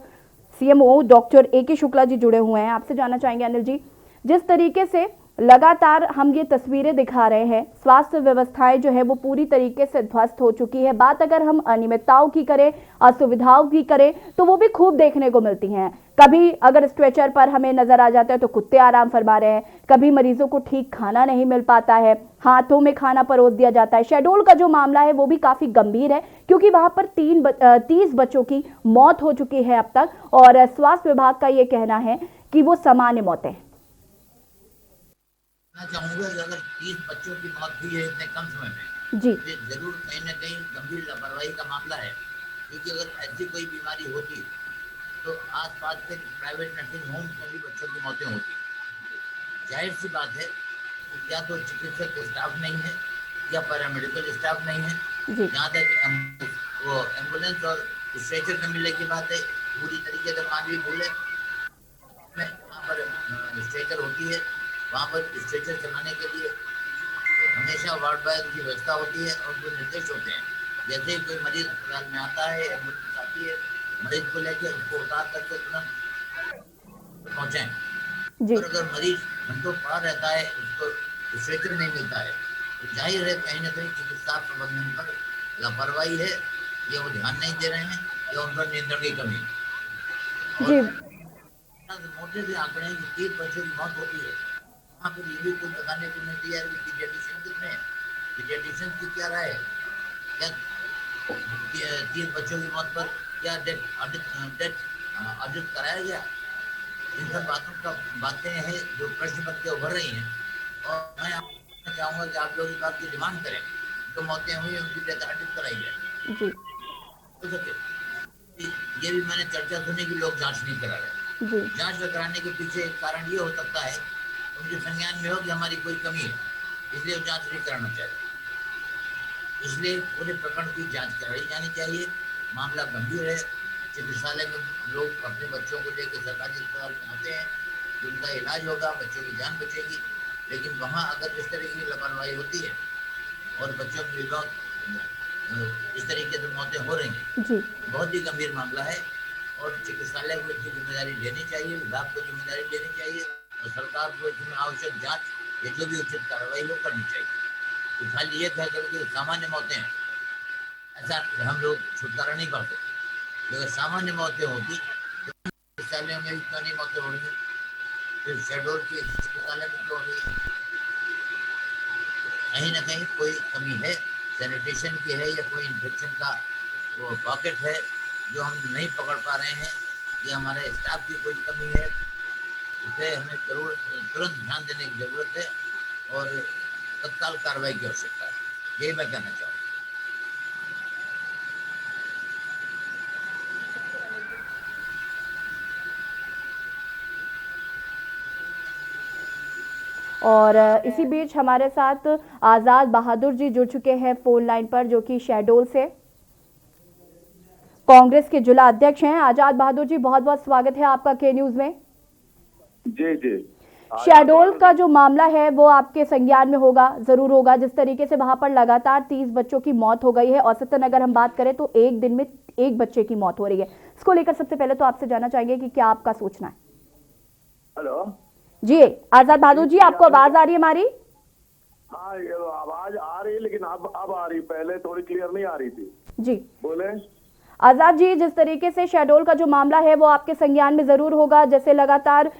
A: CMO doctor AK Shukla ji जुड़े हुए हैं। आपसे जानना चाहेंगे अनिल जी, जिस तरीके से लगातार हम ये तस्वीरें दिखा रहे हैं, स्वास्थ्य व्यवस्थाएं जो है वो पूरी तरीके से ध्वस्त हो चुकी है। बात अगर हम अनियमितताओं की करें, असुविधाओं की करें, तो वो भी खूब देखने को मिलती हैं। कभी अगर स्ट्रेचर पर हमें नजर आ जाता है तो कुत्ते आराम फरमा रहे हैं, कभी मरीजों को ठीक खाना नहीं मिल पाता है, हाथों में खाना परोस दिया जाता है। शहडोल का जो मामला है वो भी काफी गंभीर है, क्योंकि वहां पर 30 बच्चों की मौत हो चुकी है अब तक, और स्वास्थ्य विभाग का ये कहना है कि वो सामान्य मौतें हैं।
G: मैं चाहूंगा कि अगर 30 बच्चों की मौत हुई है इतने कम समय में,
A: जी,
G: ये जरूर कहीं न कहीं गंभीर लापरवाही का मामला है। क्योंकि अगर ऐसी कोई बीमारी होती तो आसपास के प्राइवेट नर्सिंग होम में भी बच्चों की मौतें होती। जाहिर सी बात है कि क्या तो चिकित्सक स्टाफ नहीं है या पैरामेडिकल स्टाफ नहीं है। जहाँ तक वो एम्बुलेंस और स्ट्रेचर न मिलने की बात है, पूरी तरीके से मानवीय भूल है। वहाँ पर स्ट्रेचर होती है, वहाँ पर स्ट्रेचर चलाने के लिए हमेशा वार्ड बॉय की व्यवस्था होती है और जो निर्देश होते हैं, जैसे ही कोई मरीज अस्पताल में आता है, एम्बुलेंस आती है, मरीज को लेकर उसको उतार करके तुरंत पहुँचाएं। और अगर मरीज घंटों पड़ा रहता है, उसको स्ट्रेचर नहीं मिलता है, तो जाहिर है कहीं ना कहीं चिकित्सा प्रबंधन पर लापरवाही है, या वो ध्यान नहीं दे रहे हैं, या उन पर नियंत्रण की कमी है। मोटे से आंकड़े हैं कि 3 बच्चों की मौत होती है। वहाँ पर ये भी कोई बताने को नहीं तैयार कि पीडियाट्रिशियन कितने हैं, पीडियाट्रिशियन की क्या राय है, क्या 3 बच्चों की मौत पर क्या डेथ ऑडिट कराया गया। इन सब बातें हैं जो प्रश्न बन के उभर रही हैं और मैं आपको चाहूँगा कि आप लोग इस बात की डिमांड करें जो मौतें हुई उनकी डेथ ऑडिट कराई जाए।
A: जी
G: हो सके ये भी मैंने चर्चा सुनी कि लोग जांच नहीं करा रहे।
A: जी
G: जांच न कराने के पीछे कारण ये हो सकता है उनके संज्ञान में हो कि हमारी कोई कमी है, इसलिए वो जांच नहीं कराना चाहते। इसलिए पूरे प्रकरण की जांच कराई जानी चाहिए। मामला गंभीर है। चिकित्सालय में लोग अपने बच्चों को लेकर सरकारी अस्पताल में आते हैं कि उनका इलाज होगा, बच्चों की जान बचेगी, लेकिन वहाँ अगर इस तरीके की लापरवाही होती है और बच्चों की इस तरीके से मौतें हो रही हैं,
A: जी
G: बहुत ही गंभीर मामला है और चिकित्सालय को इसकी जिम्मेदारी लेनी चाहिए, विभाग को जिम्मेदारी लेनी चाहिए और सरकार को इसमें आवश्यक जांच या जो भी उचित कार्रवाई वो करनी चाहिए। तो खाली ये कह करके सामान्य मौतें हैं ऐसा हम लोग छुटकारा नहीं पाते। अगर सामान्य मौतें होती तो चिकित्सालयों में भी क्यों नहीं मौतें हो रही, फिर शेडोल के चिकित्सालय में क्यों हो रही है। कहीं ना कहीं कोई कमी है, सैनिटेशन की है या कोई इन्फेक्शन का वो पॉकेट है जो हम नहीं पकड़ पा रहे हैं, ये हमारे स्टाफ की कोई कमी है, इसे हमें जरूर तुरंत ध्यान देने की जरूरत है और तत्काल कार्रवाई की आवश्यकता है। यही मैं कहना चाहूँगा।
A: और इसी बीच हमारे साथ आजाद बहादुर जी जुड़ चुके हैं फोन लाइन पर, जो कि शहडोल से कांग्रेस के जिला अध्यक्ष हैं। आजाद बहादुर जी, बहुत बहुत स्वागत है आपका के न्यूज में।
F: जी जी।
A: शहडोल का जो मामला है वो आपके संज्ञान में होगा, जरूर होगा। जिस तरीके से वहां पर लगातार 30 बच्चों की मौत हो गई है, औसतन अगर हम बात करें तो एक दिन में 1 बच्चे की मौत हो रही है, इसको लेकर सबसे पहले तो आपसे जानना चाहेंगे कि क्या आपका सोचना है।
F: हेलो
A: जी आजाद बहादुर जी, आपको आवाज आ रही है हमारी?
F: हाँ, ये आवाज आ रही है लेकिन अब आ रही, पहले थोड़ी क्लियर नहीं आ रही थी।
A: जी
F: बोले।
A: आजाद जी, जिस तरीके से शहडोल का जो मामला है वो आपके संज्ञान में जरूर होगा। जैसे लगातार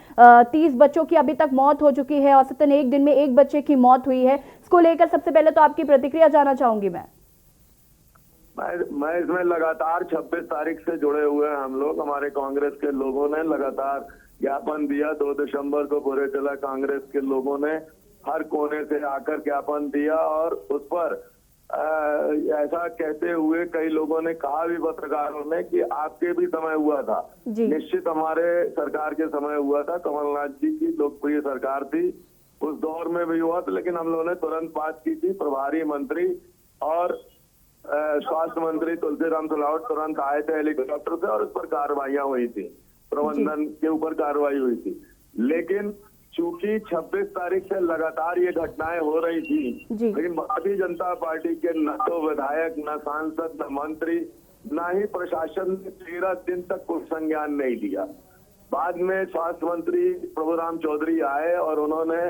A: 30 बच्चों की अभी तक मौत हो चुकी है, औसतन एक दिन में 1 बच्चे की मौत हुई है, इसको लेकर सबसे पहले तो आपकी प्रतिक्रिया जानना चाहूंगी मैं
F: इसमें लगातार 26 तारीख से जुड़े हुए हैं हम लोग। हमारे कांग्रेस के लोगों ने लगातार ज्ञापन दिया। 2 दिसंबर को पूरे जिला कांग्रेस के लोगों ने हर कोने से आकर ज्ञापन दिया और उस पर ऐसा कहते हुए कई लोगों ने कहा भी, पत्रकारों ने, कि आपके भी समय हुआ था। निश्चित हमारे सरकार के समय हुआ था, कमलनाथ जी की लोकप्रिय सरकार थी, उस दौर में भी हुआ था, लेकिन हम लोगों ने तुरंत बात की थी। प्रभारी मंत्री और स्वास्थ्य मंत्री तुलसीराम सिलावट तुरंत आए थे हेलीकॉप्टर से और उस पर कार्रवाइयां हुई थी, प्रबंधन के ऊपर कार्रवाई हुई थी। लेकिन चूंकि 26 तारीख से लगातार ये घटनाएं हो रही थी, लेकिन भारतीय जनता पार्टी के न तो विधायक, न सांसद, न मंत्री, न ही प्रशासन ने 13 दिन तक कोई संज्ञान नहीं लिया। बाद में स्वास्थ्य मंत्री प्रभुराम चौधरी आए और उन्होंने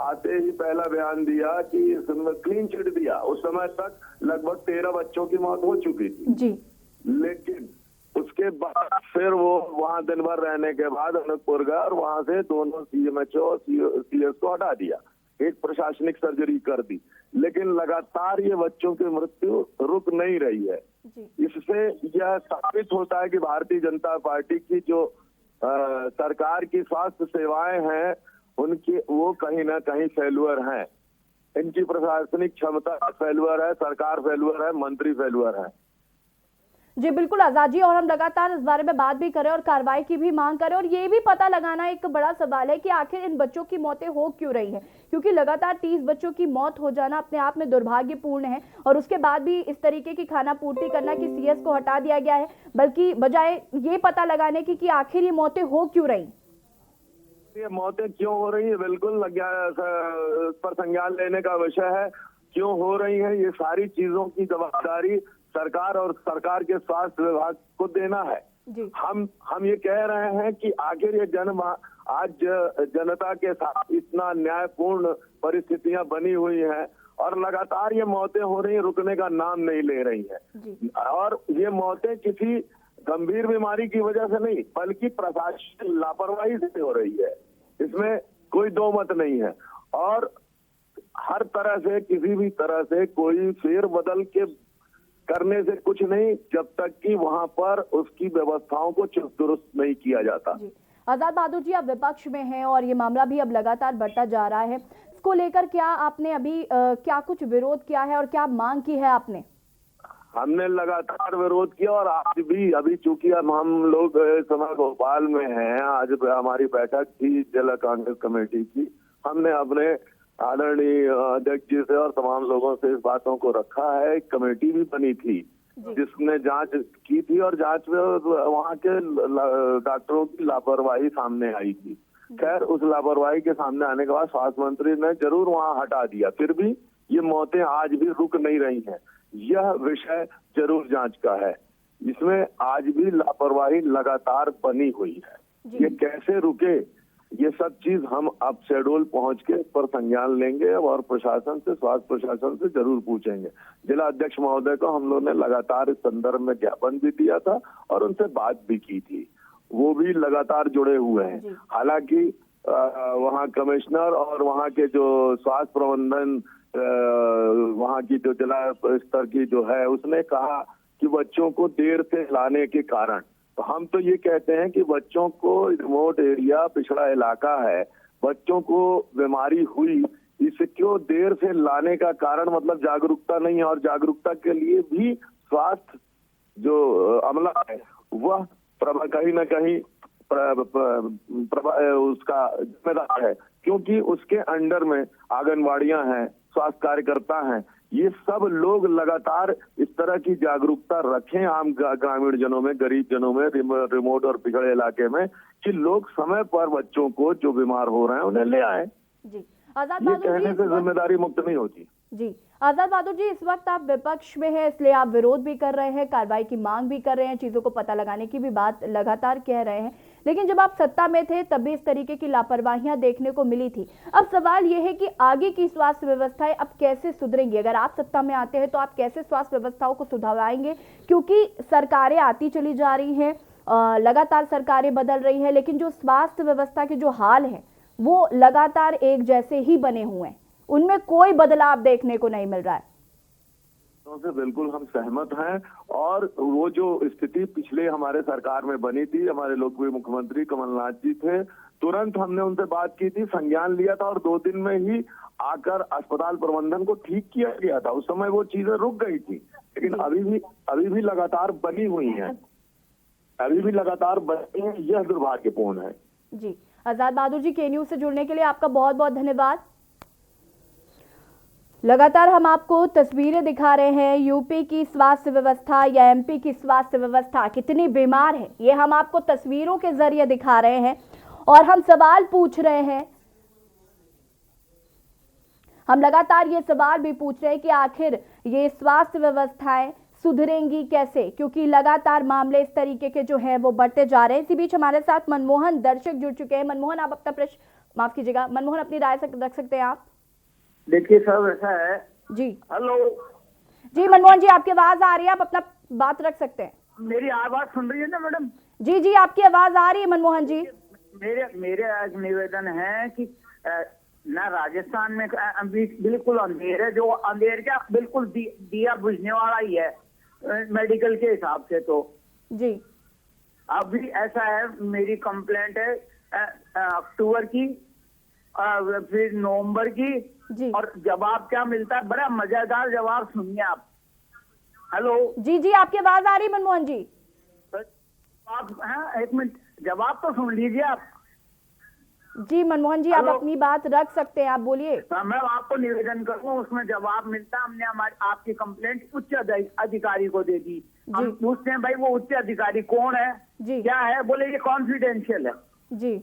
F: आते ही पहला बयान दिया कि इसमें क्लीन चिट दिया। उस समय तक लगभग 13 बच्चों की मौत हो चुकी थी। लेकिन उसके बाद फिर वो वहां दिन भर रहने के बाद अनूपपुर गए और वहां से दोनों सीएमएचओ और सीएस को हटा दिया, एक प्रशासनिक सर्जरी कर दी। लेकिन लगातार ये बच्चों की मृत्यु रुक नहीं रही है। इससे यह साबित होता है कि भारतीय जनता पार्टी की जो सरकार की स्वास्थ्य सेवाएं हैं उनकी वो कहीं ना कहीं फेलुअर हैं। इनकी प्रशासनिक क्षमता फेलुअर है, सरकार फेलुअर है, मंत्री फेलुअर है।
A: जी बिल्कुल आजाद जी, और हम लगातार इस बारे में बात भी करें और कार्रवाई की भी मांग करें, और ये भी पता लगाना एक बड़ा सवाल है कि आखिर इन बच्चों की मौतें हो क्यों रही हैं, क्योंकि लगातार 30 बच्चों की मौत हो जाना अपने आप में दुर्भाग्यपूर्ण है। और उसके बाद भी इस तरीके की खाना पूर्ति करना कि सीएस को हटा दिया गया है, बल्कि बजाय ये पता लगाने की कि आखिर ये मौतें हो क्यों रही।
F: ये मौतें क्यों हो रही है, बिल्कुल पर संज्ञान लेने का विषय है। क्यों हो रही है, ये सारी चीजों की जवाबदारी सरकार और सरकार के स्वास्थ्य विभाग को देना है। हम ये कह रहे हैं कि आखिर ये आज जनता के साथ इतना न्यायपूर्ण परिस्थितियां बनी हुई हैं और लगातार ये मौतें हो रही हैं, रुकने का नाम नहीं ले रही हैं। और ये मौतें किसी गंभीर बीमारी की वजह से नहीं, बल्कि प्रशासन की लापरवाही से हो रही है। इसमें कोई दो मत नहीं है। और हर तरह से, किसी भी तरह से कोई फेर बदल के करने से कुछ नहीं, जब तक कि वहां पर उसकी व्यवस्थाओं को चुस्त दुरुस्त नहीं किया जाता।
A: आजाद बहादुर जी, आप विपक्ष में हैं और ये मामला भी अब लगातार बढ़ता जा रहा है। इसको लेकर क्या आपने अभी क्या कुछ विरोध किया है और क्या मांग की है आपने?
F: हमने लगातार विरोध किया और आज भी, अभी चूंकि अब हम लोग इस समय भोपाल में हैं, आज हमारी बैठक थी जिला कांग्रेस कमेटी की। हमने अपने आदरणीय अध्यक्ष जी से और तमाम लोगों से इस बातों को रखा है। एक कमेटी भी बनी थी जिसने जांच की थी और जांच में वहाँ के डॉक्टरों की लापरवाही सामने आई थी। खैर, उस लापरवाही के सामने आने के बाद स्वास्थ्य मंत्री ने जरूर वहाँ हटा दिया, फिर भी ये मौतें आज भी रुक नहीं रही हैं। यह विषय जरूर जांच का है। इसमें आज भी लापरवाही लगातार बनी हुई है। ये कैसे रुके, ये सब चीज हम अब शहडोल पहुंच के इस पर संज्ञान लेंगे और प्रशासन से, स्वास्थ्य प्रशासन से जरूर पूछेंगे। जिला अध्यक्ष महोदय को हम लोगों ने लगातार इस संदर्भ में ज्ञापन भी दिया था और उनसे बात भी की थी। वो भी लगातार जुड़े हुए हैं। हालांकि वहाँ कमिश्नर और वहाँ के जो स्वास्थ्य प्रबंधन, वहाँ की जो जिला स्तर की जो है, उसने कहा कि बच्चों को देर से लाने के कारण, तो हम तो ये कहते हैं कि बच्चों को, रिमोट एरिया, पिछड़ा इलाका है, बच्चों को बीमारी हुई, इसे क्यों देर से लाने का कारण मतलब जागरूकता नहीं है। और जागरूकता के लिए भी स्वास्थ्य जो अमला है वह कहीं न कहीं उसका जिम्मेदार है, क्योंकि उसके अंडर में आंगनबाड़ियां हैं, स्वास्थ्य कार्यकर्ता हैं। ये सब लोग लगातार इस तरह की जागरूकता रखें आम ग्रामीण जनों में, गरीब जनों में, रिमोट और पिछड़े इलाके में, कि लोग समय पर बच्चों को जो बीमार हो रहे हैं उन्हें ले आए।
A: जी, आजाद
F: ये
A: बहादुर
F: कहने से जिम्मेदारी मुक्त नहीं होती।
A: जी, आजाद बहादुर जी, इस वक्त आप विपक्ष में हैं, इसलिए आप विरोध भी कर रहे हैं, कार्रवाई की मांग भी कर रहे हैं, चीजों को पता लगाने की भी बात लगातार कह रहे हैं। लेकिन जब आप सत्ता में थे तब भी इस तरीके की लापरवाहियां देखने को मिली थी। अब सवाल यह है कि आगे की स्वास्थ्य व्यवस्थाएं अब कैसे सुधरेंगी? अगर आप सत्ता में आते हैं तो आप कैसे स्वास्थ्य व्यवस्थाओं को सुधारेंगे? क्योंकि सरकारें आती चली जा रही हैं, लगातार सरकारें बदल रही हैं, लेकिन जो स्वास्थ्य व्यवस्था के जो हाल है वो लगातार एक जैसे ही बने हुए हैं, उनमें कोई बदलाव देखने को नहीं मिल रहा है।
F: से बिल्कुल हम सहमत हैं। और वो जो स्थिति पिछले हमारे सरकार में बनी थी, हमारे लोकप्रिय मुख्यमंत्री कमलनाथ जी थे, तुरंत हमने उनसे बात की थी, संज्ञान लिया था और 2 दिन में ही आकर अस्पताल प्रबंधन को ठीक किया गया था। उस समय वो चीजें रुक गई थी, लेकिन अभी भी लगातार बनी हुई हैं, यह दुर्भाग्यपूर्ण है।
A: जी, आजाद बहादुर जी, के न्यूज से जुड़ने के लिए आपका बहुत बहुत धन्यवाद। लगातार हम आपको तस्वीरें दिखा रहे हैं, यूपी की स्वास्थ्य व्यवस्था या एमपी की स्वास्थ्य व्यवस्था कितनी बीमार है, ये हम आपको तस्वीरों के जरिए दिखा रहे हैं और हम सवाल पूछ रहे हैं। हम लगातार ये सवाल भी पूछ रहे हैं कि आखिर ये स्वास्थ्य व्यवस्थाएं सुधरेंगी कैसे, क्योंकि लगातार मामले इस तरीके के जो हैं वो बढ़ते जा रहे हैं। इसी बीच हमारे साथ मनमोहन दर्शक जुड़ चुके हैं। मनमोहन, आप अपना प्रश्न, माफ कीजिएगा मनमोहन, अपनी राय रख सकते हैं आप?
Q: देखिए सर, ऐसा है
A: जी।
Q: हेलो
A: जी मनमोहन जी, आपकी आवाज आ रही है, आप अपना बात रख सकते हैं।
Q: मेरी आवाज सुन रही है ना मैडम?
A: जी जी, आपकी आवाज आ रही है मनमोहन जी।
Q: मेरे आज निवेदन है कि ना राजस्थान में बिल्कुल अंधेर है, जो अंधेर क्या बिल्कुल दिया बुझने वाला ही है मेडिकल के हिसाब से। तो
A: जी
Q: अभी ऐसा है, मेरी कंप्लेंट है अक्टूबर की, फिर नवंबर की
A: जी।
Q: और जवाब क्या मिलता है, बड़ा मजेदार जवाब सुनिए आप। हेलो
A: जी जी, आपकी आवाज आ रही है मनमोहन जी।
Q: आप हाँ, एक मिनट, जवाब तो सुन लीजिए आप।
A: जी मनमोहन जी, आप अपनी बात रख सकते हैं, आप बोलिए।
Q: मैं आपको निवेदन करूँ, उसमें जवाब मिलता, हमने हमारी आपकी कंप्लेंट उच्च अधिकारी को दे दी। हम पूछते हैं भाई वो उच्च अधिकारी कौन है
A: जी,
Q: क्या है, बोले ये कॉन्फिडेंशियल है
A: जी।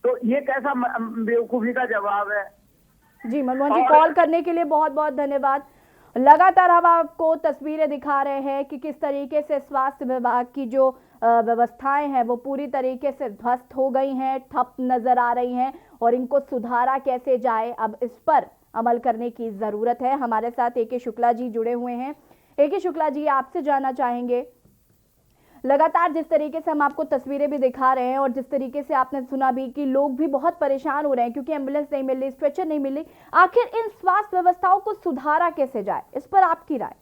Q: तो ये कैसा बेवकूफी का जवाब है।
A: जी मनमोहन जी, कॉल करने के लिए बहुत बहुत धन्यवाद। लगातार हम आपको तस्वीरें दिखा रहे हैं कि किस तरीके से स्वास्थ्य विभाग की जो व्यवस्थाएं हैं वो पूरी तरीके से ध्वस्त हो गई हैं, ठप नजर आ रही हैं और इनको सुधारा कैसे जाए, अब इस पर अमल करने की ज़रूरत है। हमारे साथ AK शुक्ला जी जुड़े हुए हैं। AK शुक्ला जी, आपसे जानना चाहेंगे, लगातार जिस तरीके से हम आपको तस्वीरें भी दिखा रहे हैं और जिस तरीके से आपने सुना भी कि लोग भी बहुत परेशान हो रहे हैं क्योंकि एम्बुलेंस नहीं मिल रही, स्ट्रेचर नहीं मिल रही। आखिर इन स्वास्थ्य व्यवस्थाओं को सुधारा कैसे जाए, इस पर आपकी राय?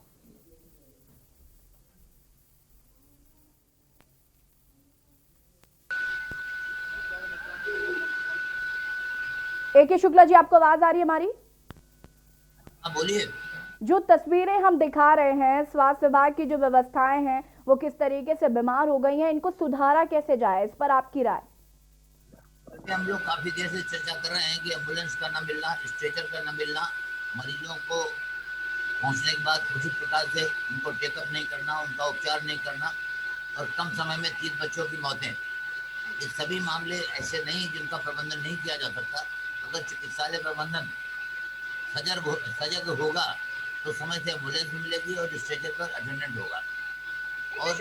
A: A.K. शुक्ला जी, आपको आवाज आ रही है हमारी?
G: बोलिए।
A: जो तस्वीरें हम दिखा रहे हैं, स्वास्थ्य विभाग की जो व्यवस्थाएं हैं वो किस तरीके से बीमार हो गई हैं, इनको सुधारा कैसे जाए, इस पर आपकी राय?
G: हम लोग काफी देर से चर्चा कर रहे हैं कि एम्बुलेंस का न मिलना, स्ट्रेचर का न मिलना, मरीजों को पहुंचने के बाद उचित प्रकार से उनको टेकअप नहीं करना, उनका उपचार नहीं करना और कम समय में 30 बच्चों की मौतें। ये सभी मामले ऐसे नहीं जिनका प्रबंधन नहीं किया जा सकता। अगर चिकित्सालय प्रबंधन सजग होगा तो समय से एम्बुलेंस मिलेगी और स्ट्रेचर पर अटेंडेंट होगा। और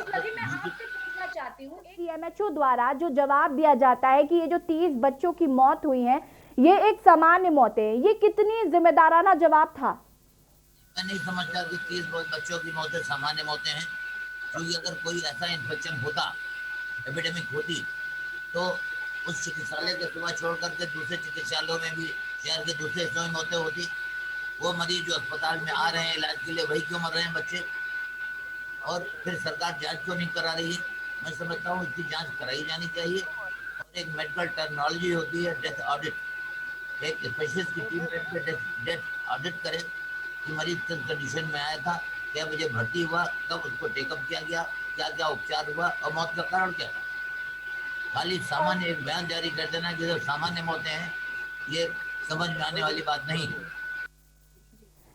A: चाहती हूँ, CMHO द्वारा जो जवाब दिया जाता है कि ये जो 30 बच्चों की मौत हुई है ये एक सामान्य मौत है, ये कितनी जिम्मेदाराना जवाब था?
G: मैं नहीं समझता कि 30 बच्चों की मौतें सामान्य मौतें हैं। क्योंकि अगर कोई ऐसा इन्फेक्शन होता, एपिडेमिक होती, तो उस चिकित्सालय के सिवा छोड़ करके दूसरे चिकित्सालयों में भी शहर के दूसरे हिस्सों में मौतें होती। वो मरीज जो अस्पताल में आ रहे हैं इलाज के लिए, वही क्यों मर रहे हैं बच्चे? और फिर सरकार जांच क्यों नहीं करा रही है? मैं समझता हूँ इसकी जांच कराई जानी चाहिए। और एक मेडिकल टर्मिनोलॉजी होती है डेथ ऑडिट। एक स्पेशलिस्ट की टीम बैठ डेथ ऑडिट करे कि मरीज किस कंडीशन में आया था, क्या वजह भर्ती हुआ, कब उसको टेकअप किया गया, क्या क्या उपचार हुआ और मौत का कारण क्या था। खाली सामान्य एक बयान जारी कर देना कि जो सामान्य मौतें हैं, ये समझ में आने वाली बात नहीं है।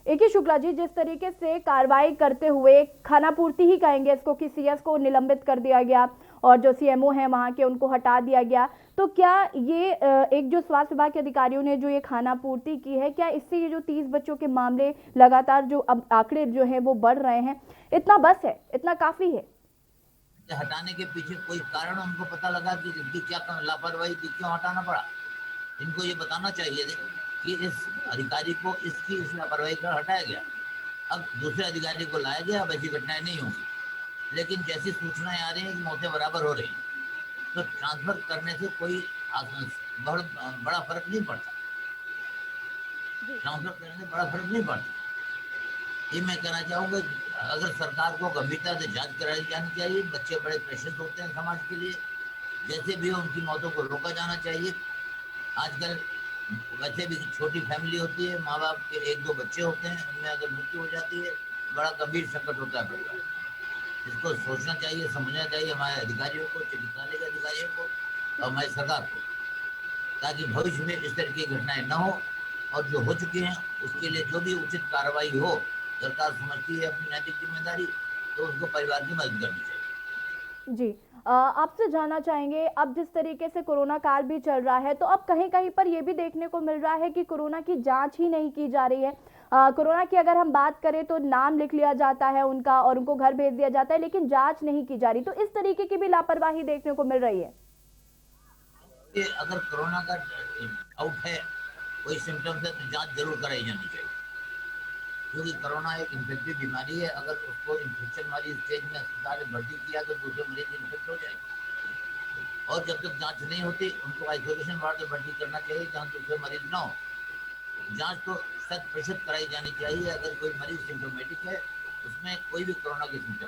A: A.K. शुक्ला जी, जिस तरीके से कार्रवाई करते हुए खानापूर्ति ही कहेंगे इसको कि CS को निलंबित कर दिया गया और जो CMO है वहां के उनको हटा दिया गया, तो क्या ये एक जो स्वास्थ्य विभाग के अधिकारियों ने जो ये खानापूर्ति की है, क्या इससे ये जो 30 बच्चों के मामले लगातार जो अब आंकड़े जो है वो बढ़ रहे हैं, इतना बस है, इतना काफी है?
G: हटाने के पीछे कोई कारण उनको पता लगा कि इनकी क्या लापरवाही थी, क्यों हटाना पड़ा? इनको ये बताना चाहिए कि इस अधिकारी को इसकी इस लापरवाही का हटाया गया। अब दूसरे अधिकारी को लाया गया, अब ऐसी घटनाएं नहीं होंगी। लेकिन जैसी सूचनाएं आ रही हैं कि मौतें बराबर हो रही हैं, तो ट्रांसफर करने से कोई बहुत बड़ा फर्क नहीं पड़ता। ट्रांसफर करने से बड़ा फर्क नहीं पड़ता। ये मैं कहना चाहूँगा, अगर सरकार को गंभीरता से जांच कराई जानी चाहिए। बच्चे बड़े प्रेशर होते हैं समाज के लिए, जैसे भी उनकी मौतों को रोका जाना चाहिए। आजकल वैसे भी छोटी फैमिली होती है, माँ बाप के 1-2 बच्चे होते हैं, उनमें अगर मृत्यु हो जाती है बड़ा गंभीर संकट होता है परिवार। इसको सोचना चाहिए, समझना चाहिए हमारे अधिकारियों को, चिकित्सालय के अधिकारियों को और हमारी सरकार को, ताकि भविष्य में इस तरह की घटनाएं न हो। और जो हो चुकी हैं उसके लिए जो भी उचित कार्रवाई हो, सरकार समझती है अपनी नैतिक जिम्मेदारी, तो उनको परिवार की मदद करनी चाहिए।
A: जी, आपसे जानना चाहेंगे, अब जिस तरीके से कोरोना काल भी चल रहा है, तो अब कहीं कहीं पर ये भी देखने को मिल रहा है कि कोरोना की जांच ही नहीं की जा रही है। कोरोना की अगर हम बात करें तो नाम लिख लिया जाता है उनका और उनको घर भेज दिया जाता है, लेकिन जांच नहीं की जा रही। तो इस तरीके की भी लापरवाही देखने को मिल रही है।
G: अगर कोरोना का डाउट है, कोई सिम्टम्स है, तो जांच जरूर कराई जानी चाहिए। क्योंकि कोरोना एक इन्फेक्टिव बीमारी है। अगर उसको इन्फेक्शन वाली स्टेज में अस्पताल में भर्ती किया तो दूसरे मरीज इन्फेक्ट हो जाएंगे। और जब तक जांच नहीं होती उनको आइसोलेशन वार्ड में भर्ती करना चाहिए जहाँ दूसरे मरीज ना हो। जांच तो 100% कराई जानी चाहिए। अगर कोई मरीज सिम्टोमेटिक है, उसमें कोई भी कोरोना के सिम्टम,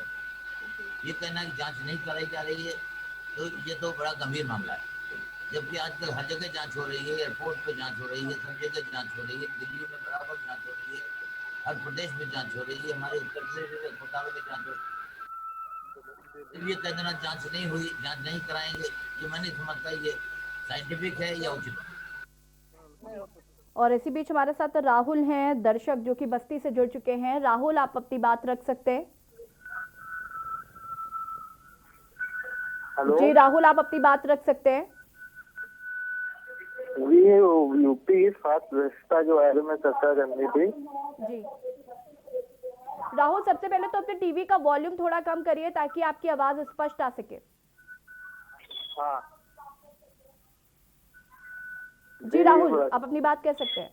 G: ये कहना कि जांच नहीं कराई जा रही है, तो ये तो बड़ा गंभीर मामला है। जबकि आजकल हर जगह जांच हो रही है, एयरपोर्ट पे जांच हो रही है, सब जगह जांच हो रही है, दिल्ली में बराबर जांच हो रही है, हर प्रदेश में जांच हो रही है, हमारे उत्तर प्रदेश के अस्पतालों में जांच हो रही है। ये कह देना जांच नहीं हुई, जांच नहीं कराएंगे, ये मैं नहीं समझता ये साइंटिफिक है या उचित है।
A: और इसी बीच हमारे साथ राहुल हैं, दर्शक जो कि बस्ती से जुड़ चुके हैं। राहुल, आप अपनी बात रख सकते हैं।
R: हेलो
A: जी राहुल, आप अपनी बात रख सकते हैं।
R: ये यूपी स्वास्थ्य व्यवस्था जो है में चर्चा करनी थी।
A: जी राहुल, सबसे पहले तो अपने टीवी का वॉल्यूम थोड़ा कम करिए ताकि आपकी आवाज स्पष्ट आ सके।
R: हाँ
A: जी राहुल, आप अपनी बात कह सकते हैं।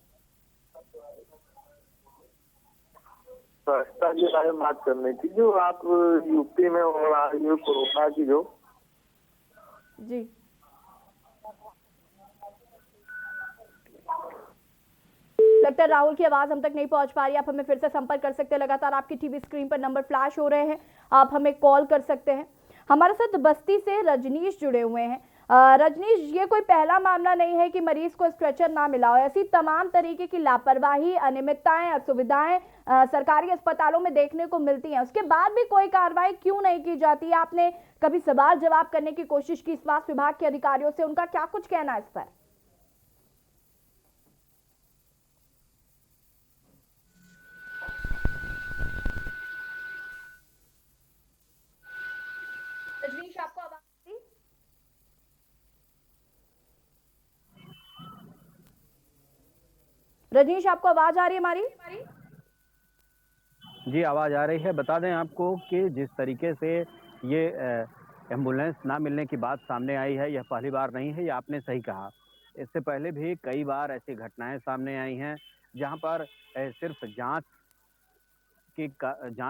R: स्वच्छता के बारे में बात करनी थी, जो आप यूपी में हो रहा है ये कोरोना की जो
A: जी लगता है राहुल की आवाज हम तक नहीं पहुंच पा रही। आप हमें फिर से संपर्क कर सकते हैं, लगातार आपकी टीवी स्क्रीन पर नंबर फ्लैश हो रहे हैं, आप हमें कॉल कर सकते हैं। हमारे साथ बस्ती से रजनीश जुड़े हुए हैं। रजनीश, ये कोई पहला मामला नहीं है कि मरीज को स्ट्रेचर ना मिला हो। ऐसी तमाम तरीके की लापरवाही, अनियमितताएं, असुविधाएं सरकारी अस्पतालों में देखने को मिलती हैं, उसके बाद भी कोई कार्रवाई क्यों नहीं की जाती? आपने कभी सवाल जवाब करने की कोशिश की स्वास्थ्य विभाग के अधिकारियों से, उनका क्या कुछ कहना है इस पर? रजनीश, आपको आवाज आ रही? रजनीश, आपको आवाज आ रही है हमारी?
E: जी आवाज़ आ रही है। बता दें आपको कि जिस तरीके से ये एम्बुलेंस ना मिलने की बात सामने आई है, यह पहली बार नहीं है, ये आपने सही कहा। इससे पहले भी कई बार ऐसी घटनाएं सामने आई हैं जहां पर सिर्फ जांच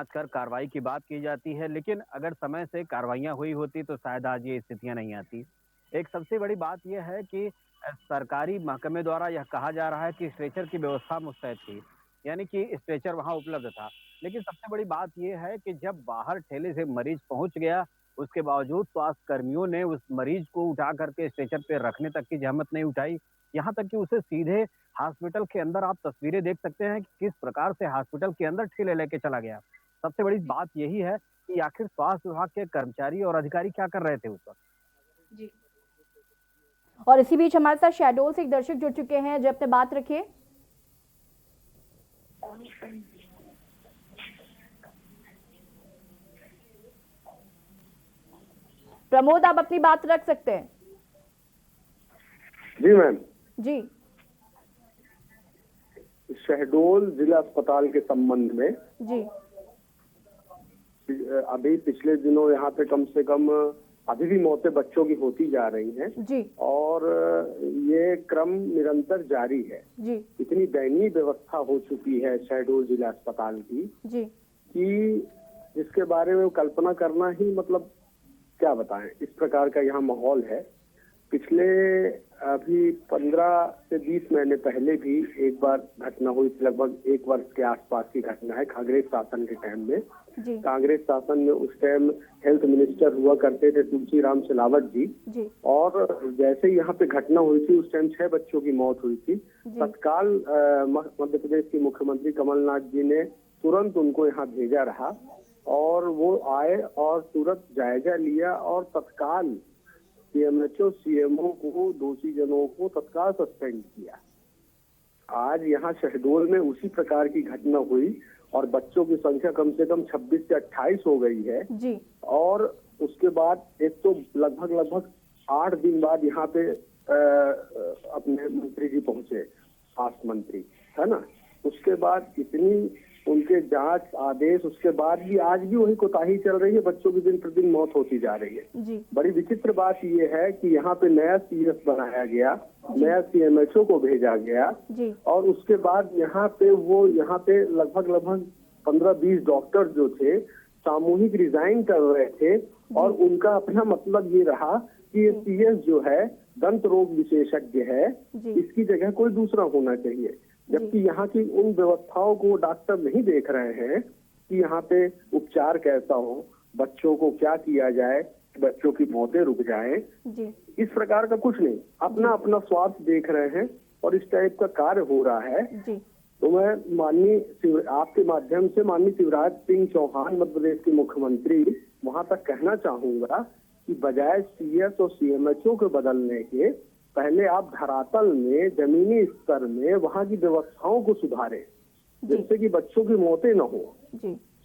E: कर कार्रवाई की बात की जाती है, लेकिन अगर समय से कार्रवाइयां हुई होती तो शायद आज ये स्थितियां नहीं आती। एक सबसे बड़ी बात यह है कि सरकारी महकमे द्वारा यह कहा जा रहा है कि स्ट्रेचर की व्यवस्था मुस्तैद थी, यानी कि स्ट्रेचर वहां उपलब्ध था। लेकिन सबसे बड़ी बात यह है कि जब बाहर ठेले से मरीज पहुंच गया, उसके बावजूद स्वास्थ्य कर्मियों ने उस मरीज को उठा करके स्ट्रेचर पे रखने तक की जहमत नहीं उठाई। यहाँ तक कि उसे सीधे हॉस्पिटल के अंदर, आप तस्वीरें देख सकते हैं कि किस प्रकार से हॉस्पिटल के अंदर ठेले लेके चला गया। सबसे बड़ी बात यही है कि आखिर स्वास्थ्य विभाग के कर्मचारी और अधिकारी क्या कर रहे थे उस वक्त।
A: जी। और इसी बीच हमारे साथ शहडोल से एक दर्शक जुड़ चुके हैं, जब तक बात रखिए। प्रमोद, आप अपनी बात रख सकते हैं।
S: जी मैम।
A: जी।
S: शहडोल जिला अस्पताल के संबंध में
A: जी
S: अभी पिछले दिनों यहाँ पे कम से कम अभी भी मौतें बच्चों की होती जा रही हैं
A: जी, और
S: ये क्रम निरंतर जारी है
A: जी।
S: इतनी दयनीय व्यवस्था हो चुकी है शहडोल जिला अस्पताल की
A: जी
S: कि जिसके बारे में कल्पना करना ही मतलब क्या बताएं, इस प्रकार का यहाँ माहौल है। पिछले अभी 15 से 20 महीने पहले भी एक बार घटना हुई, लगभग 1 वर्ष के आसपास की घटना है। कांग्रेस शासन के टाइम में, कांग्रेस शासन में उस टाइम हेल्थ मिनिस्टर हुआ करते थे तुलसीराम सिलावट जी, और जैसे ही यहाँ पे घटना हुई थी उस टाइम 6 बच्चों की मौत हुई थी। तत्काल मध्य प्रदेश के मुख्यमंत्री कमलनाथ जी ने तुरंत उनको यहाँ भेजा रहा और वो आए और तुरंत जायजा लिया और तत्काल सीएमएचओ सीएमओ को, दोषी जनों को तत्काल सस्पेंड किया। आज यहाँ शहडोल में उसी प्रकार की घटना हुई और बच्चों की संख्या कम से कम 26 से 28 हो गई है
A: जी।
S: और उसके बाद एक तो लगभग 8 दिन बाद यहाँ पे अपने मंत्री जी पहुंचे, स्वास्थ्य मंत्री, है ना। उसके बाद इतनी उनके जांच आदेश, उसके बाद भी आज भी वही कोताही चल रही है, बच्चों की दिन प्रतिदिन मौत होती जा रही है
A: जी।
S: बड़ी विचित्र बात ये है कि यहाँ पे नया सीएस बनाया गया, नया सीएमएचओ को भेजा गया
A: जी।
S: और उसके बाद यहाँ पे लगभग 15-20 डॉक्टर जो थे सामूहिक रिजाइन कर रहे थे और उनका अपना मतलब ये रहा कि ये सीएस जो है दंत रोग विशेषज्ञ है, इसकी जगह कोई दूसरा होना चाहिए। जबकि यहाँ की उन व्यवस्थाओं को डॉक्टर नहीं देख रहे हैं कि यहाँ पे उपचार कैसा हो, बच्चों को क्या किया जाए, बच्चों की मौतें रुक जाएं। इस प्रकार का कुछ नहीं, अपना अपना स्वार्थ देख रहे हैं और इस टाइप का कार्य हो रहा है। तो मैं आपके माध्यम से माननीय शिवराज सिंह चौहान मध्य प्रदेश के मुख्यमंत्री वहां तक कहना चाहूंगा कि बजाय सीएस और सीएमएचओ को बदलने के पहले आप धरातल में, जमीनी स्तर में वहाँ की व्यवस्थाओं को सुधारें जिससे कि बच्चों की मौतें न हो।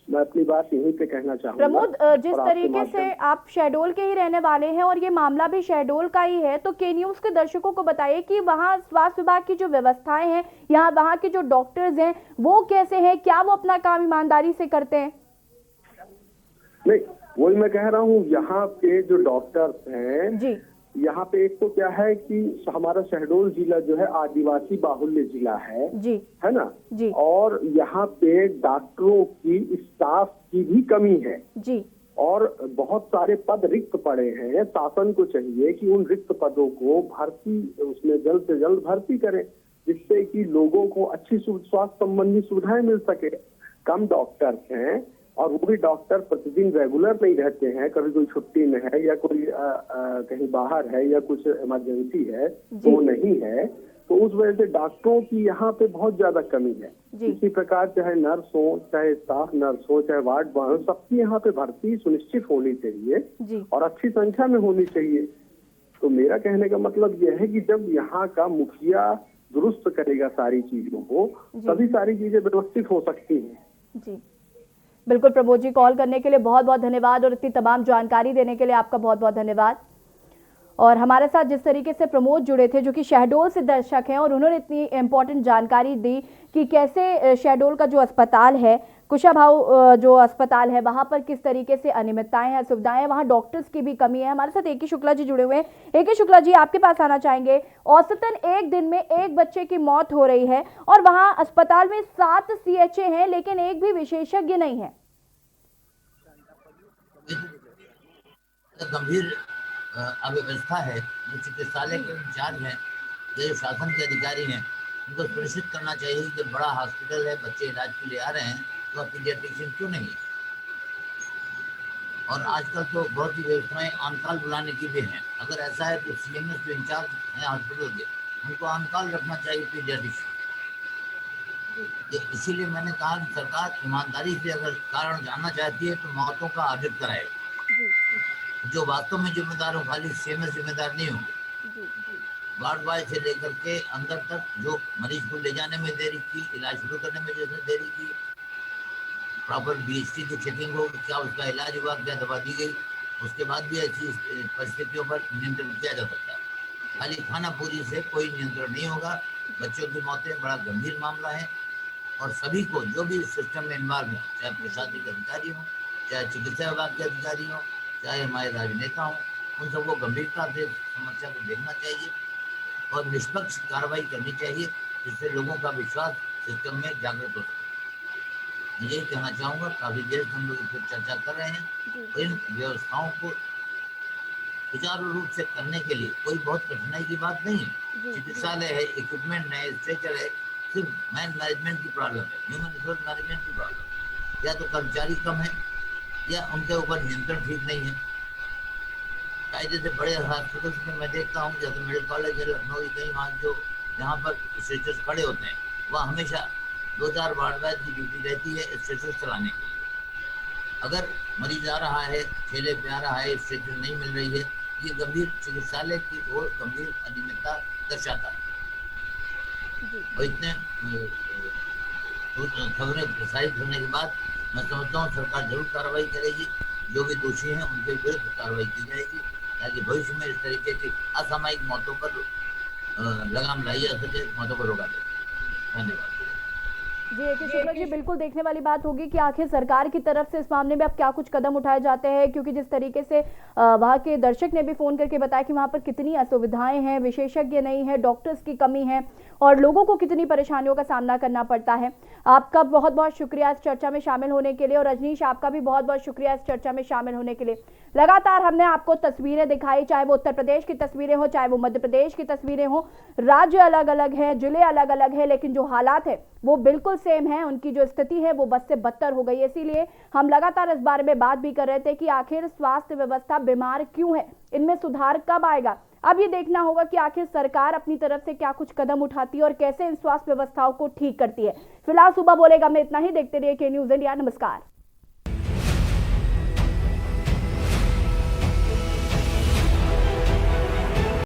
S: मैं अपनी बात यहीं पे कहना चाहूंगा।
A: प्रमोद, जिस तरीके से आप शहडोल के ही रहने वाले हैं और ये मामला भी शहडोल का ही है, तो के न्यूज के दर्शकों को बताइए कि वहाँ स्वास्थ्य विभाग की जो व्यवस्थाएं हैं, यहाँ वहाँ के जो डॉक्टर्स हैं वो कैसे हैं, क्या वो अपना काम ईमानदारी से करते हैं?
S: नहीं, वही मैं कह रहा हूँ, यहाँ के जो डॉक्टर्स हैं
A: जी,
S: यहाँ पे एक तो क्या है कि हमारा शहडोल जिला जो है आदिवासी बाहुल्य जिला है
A: जी,
S: है ना
A: जी,
S: और यहाँ पे डॉक्टरों की, स्टाफ की भी कमी है
A: जी,
S: और बहुत सारे पद रिक्त पड़े हैं। शासन को चाहिए कि उन रिक्त पदों को भर्ती, उसमें जल्द से जल्द भर्ती करें, जिससे कि लोगों को अच्छी स्वास्थ्य संबंधी सुविधाएं मिल सके। कम डॉक्टर्स हैं और वो भी डॉक्टर प्रतिदिन रेगुलर नहीं रहते हैं, कभी कोई छुट्टी में है या कोई कहीं बाहर है या कुछ इमरजेंसी है तो वो नहीं है, तो उस वजह से डॉक्टरों की यहाँ पे बहुत ज्यादा कमी है। इसी प्रकार चाहे नर्स हो, चाहे स्टाफ नर्स हो, चाहे वार्ड बॉय हो, सबकी यहाँ पे भर्ती सुनिश्चित होनी चाहिए और अच्छी संख्या में होनी चाहिए। तो मेरा कहने का मतलब यह है कि जब यहाँ का मुखिया दुरुस्त करेगा सारी चीजों को, तभी सारी चीजें व्यवस्थित हो सकती हैं।
A: जी बिल्कुल प्रमोद जी, कॉल करने के लिए बहुत बहुत धन्यवाद और इतनी तमाम जानकारी देने के लिए आपका बहुत बहुत धन्यवाद। और हमारे साथ जिस तरीके से प्रमोद जुड़े थे, जो कि शहडोल से दर्शक हैं, और उन्होंने इतनी इम्पोर्टेंट जानकारी दी कि कैसे शहडोल का जो अस्पताल है, कुशाभाऊ जो अस्पताल है, वहां पर किस तरीके से अनियमितताएं हैं, असुविधाएं हैं, वहां डॉक्टर्स की भी कमी है। हमारे साथ ए.के. शुक्ला जी जुड़े हुए हैं। ए.के. शुक्ला जी, आपके पास आना चाहेंगे। औसतन एक दिन में एक बच्चे की मौत हो रही है और वहां अस्पताल में 7 CHA हैं, लेकिन एक भी विशेषज्ञ नहीं है।
G: गंभीर अव्यवस्था है। जो चिकित्सालय के इंचार्ज हैं, जो शासन के अधिकारी हैं, उनको सुनिश्चित करना चाहिए कि बड़ा हॉस्पिटल है, बच्चे इलाज के लिए आ रहे हैं, तो पीडियाट्रिशियन क्यों नहीं? और आजकल तो बहुत ही व्यवस्थाएं ऑनकॉल बुलाने की भी हैं। अगर ऐसा है तो CMS जो इंचार्ज हैं हॉस्पिटल के, उनको ऑनकॉल रखना चाहिए पीडियाट्रिशियन। इसीलिए मैंने कहा कि सरकार ईमानदारी से अगर कारण जानना चाहती है तो मौतों का ऑडिट कराए। जो वास्तव में जिम्मेदार हो, खाली CMS जिम्मेदार नहीं होंगे। वार्ड बॉय से लेकर के अंदर तक जो मरीज को ले जाने में देरी की, इलाज शुरू करने में जैसे देरी की, प्रॉपर BHT की चेकिंग हो, क्या उसका इलाज हुआ, क्या दवा दी गई, उसके बाद भी ऐसी परिस्थितियों पर नियंत्रण किया जा सकता है। खाली खाना पूरी से कोई नियंत्रण नहीं होगा। बच्चों की मौतें बड़ा गंभीर मामला है और सभी को जो भी सिस्टम में इन्वॉल्व हो, चाहे प्रशासनिक अधिकारी हो, चाहे चिकित्सा विभाग के अधिकारी हो, चाहे हमारे राजनेता हो, उन सबको गंभीरता से समस्या को देखना चाहिए और निष्पक्ष कार्रवाई करनी चाहिए, जिससे लोगों का विश्वास सिस्टम में जागृत हो सके। मैं यही कहना चाहूँगा। काफ़ी देर से हम लोग इस पर चर्चा कर रहे हैं। इन व्यवस्थाओं को सुचारू रूप से करने के लिए कोई बहुत कठिनाई की बात नहीं है। चिकित्सालय है, इक्विपमेंट है, स्ट्रेचर है, सिर्फ मैनेजमेंट की प्रॉब्लम है, ह्यूमन रिसोर्स मैनेजमेंट की प्रॉब्लम। या तो कर्मचारी कम है या उनके ऊपर नियंत्रण ठीक नहीं है। कायदे से बड़े हॉस्पिटल्स में मैं देखता हूँ, जैसे मेडिकल कॉलेज है लखनऊ, कई वहाँ जो जहाँ पर स्ट्रेचर्स खड़े होते हैं, वहाँ हमेशा 2-4 वार्ड बॉय की ड्यूटी रहती है स्ट्रेचर्स चलाने की। अगर मरीज आ रहा है, ठेले पे आ रहा है, स्ट्रेचर नहीं मिल रही है, ये गंभीर चिकित्सालय की ओर गंभीर अनियमितता दर्शाता है। और इतने खबरें प्रसारित होने के बाद मैं समझता हूँ सरकार जरूर कार्रवाई करेगी। जो भी दोषी हैं उनके विरुद्ध कार्रवाई की जाएगी, ताकि भविष्य में इस तरीके की असामयिक मौतों पर लगाम लाई जा सके, मौतों को रोका जाए। धन्यवाद।
A: जी ए.के. शुक्ला जी, बिल्कुल देखने वाली बात होगी कि आखिर सरकार की तरफ से इस मामले में अब क्या कुछ कदम उठाए जाते हैं, क्योंकि जिस तरीके से वहाँ के दर्शक ने भी फोन करके बताया कि वहाँ पर कितनी असुविधाएं हैं, विशेषज्ञ नहीं है, डॉक्टर्स की कमी है और लोगों को कितनी परेशानियों का सामना करना पड़ता है। आपका बहुत बहुत शुक्रिया इस चर्चा में शामिल होने के लिए, और रजनीश आपका भी बहुत बहुत शुक्रिया इस चर्चा में शामिल होने के लिए। लगातार हमने आपको तस्वीरें दिखाई, चाहे वो उत्तर प्रदेश की तस्वीरें हो, चाहे वो मध्य प्रदेश की तस्वीरें हो। राज्य अलग अलग है, जिले अलग अलग है, लेकिन जो हालात है वो बिल्कुल सेम है। उनकी जो स्थिति है वो बद से बदतर हो गई है। इसीलिए हम लगातार इस बारे में बात भी कर रहे थे कि आखिर स्वास्थ्य व्यवस्था बीमार क्यों है, इनमें सुधार कब आएगा। अब ये देखना होगा कि आखिर सरकार अपनी तरफ से क्या कुछ कदम उठाती है और कैसे इन स्वास्थ्य व्यवस्थाओं को ठीक करती है। फिलहाल सुबह बोलेगा में इतना ही। देखते रहिए के न्यूज़ इंडिया। नमस्कार।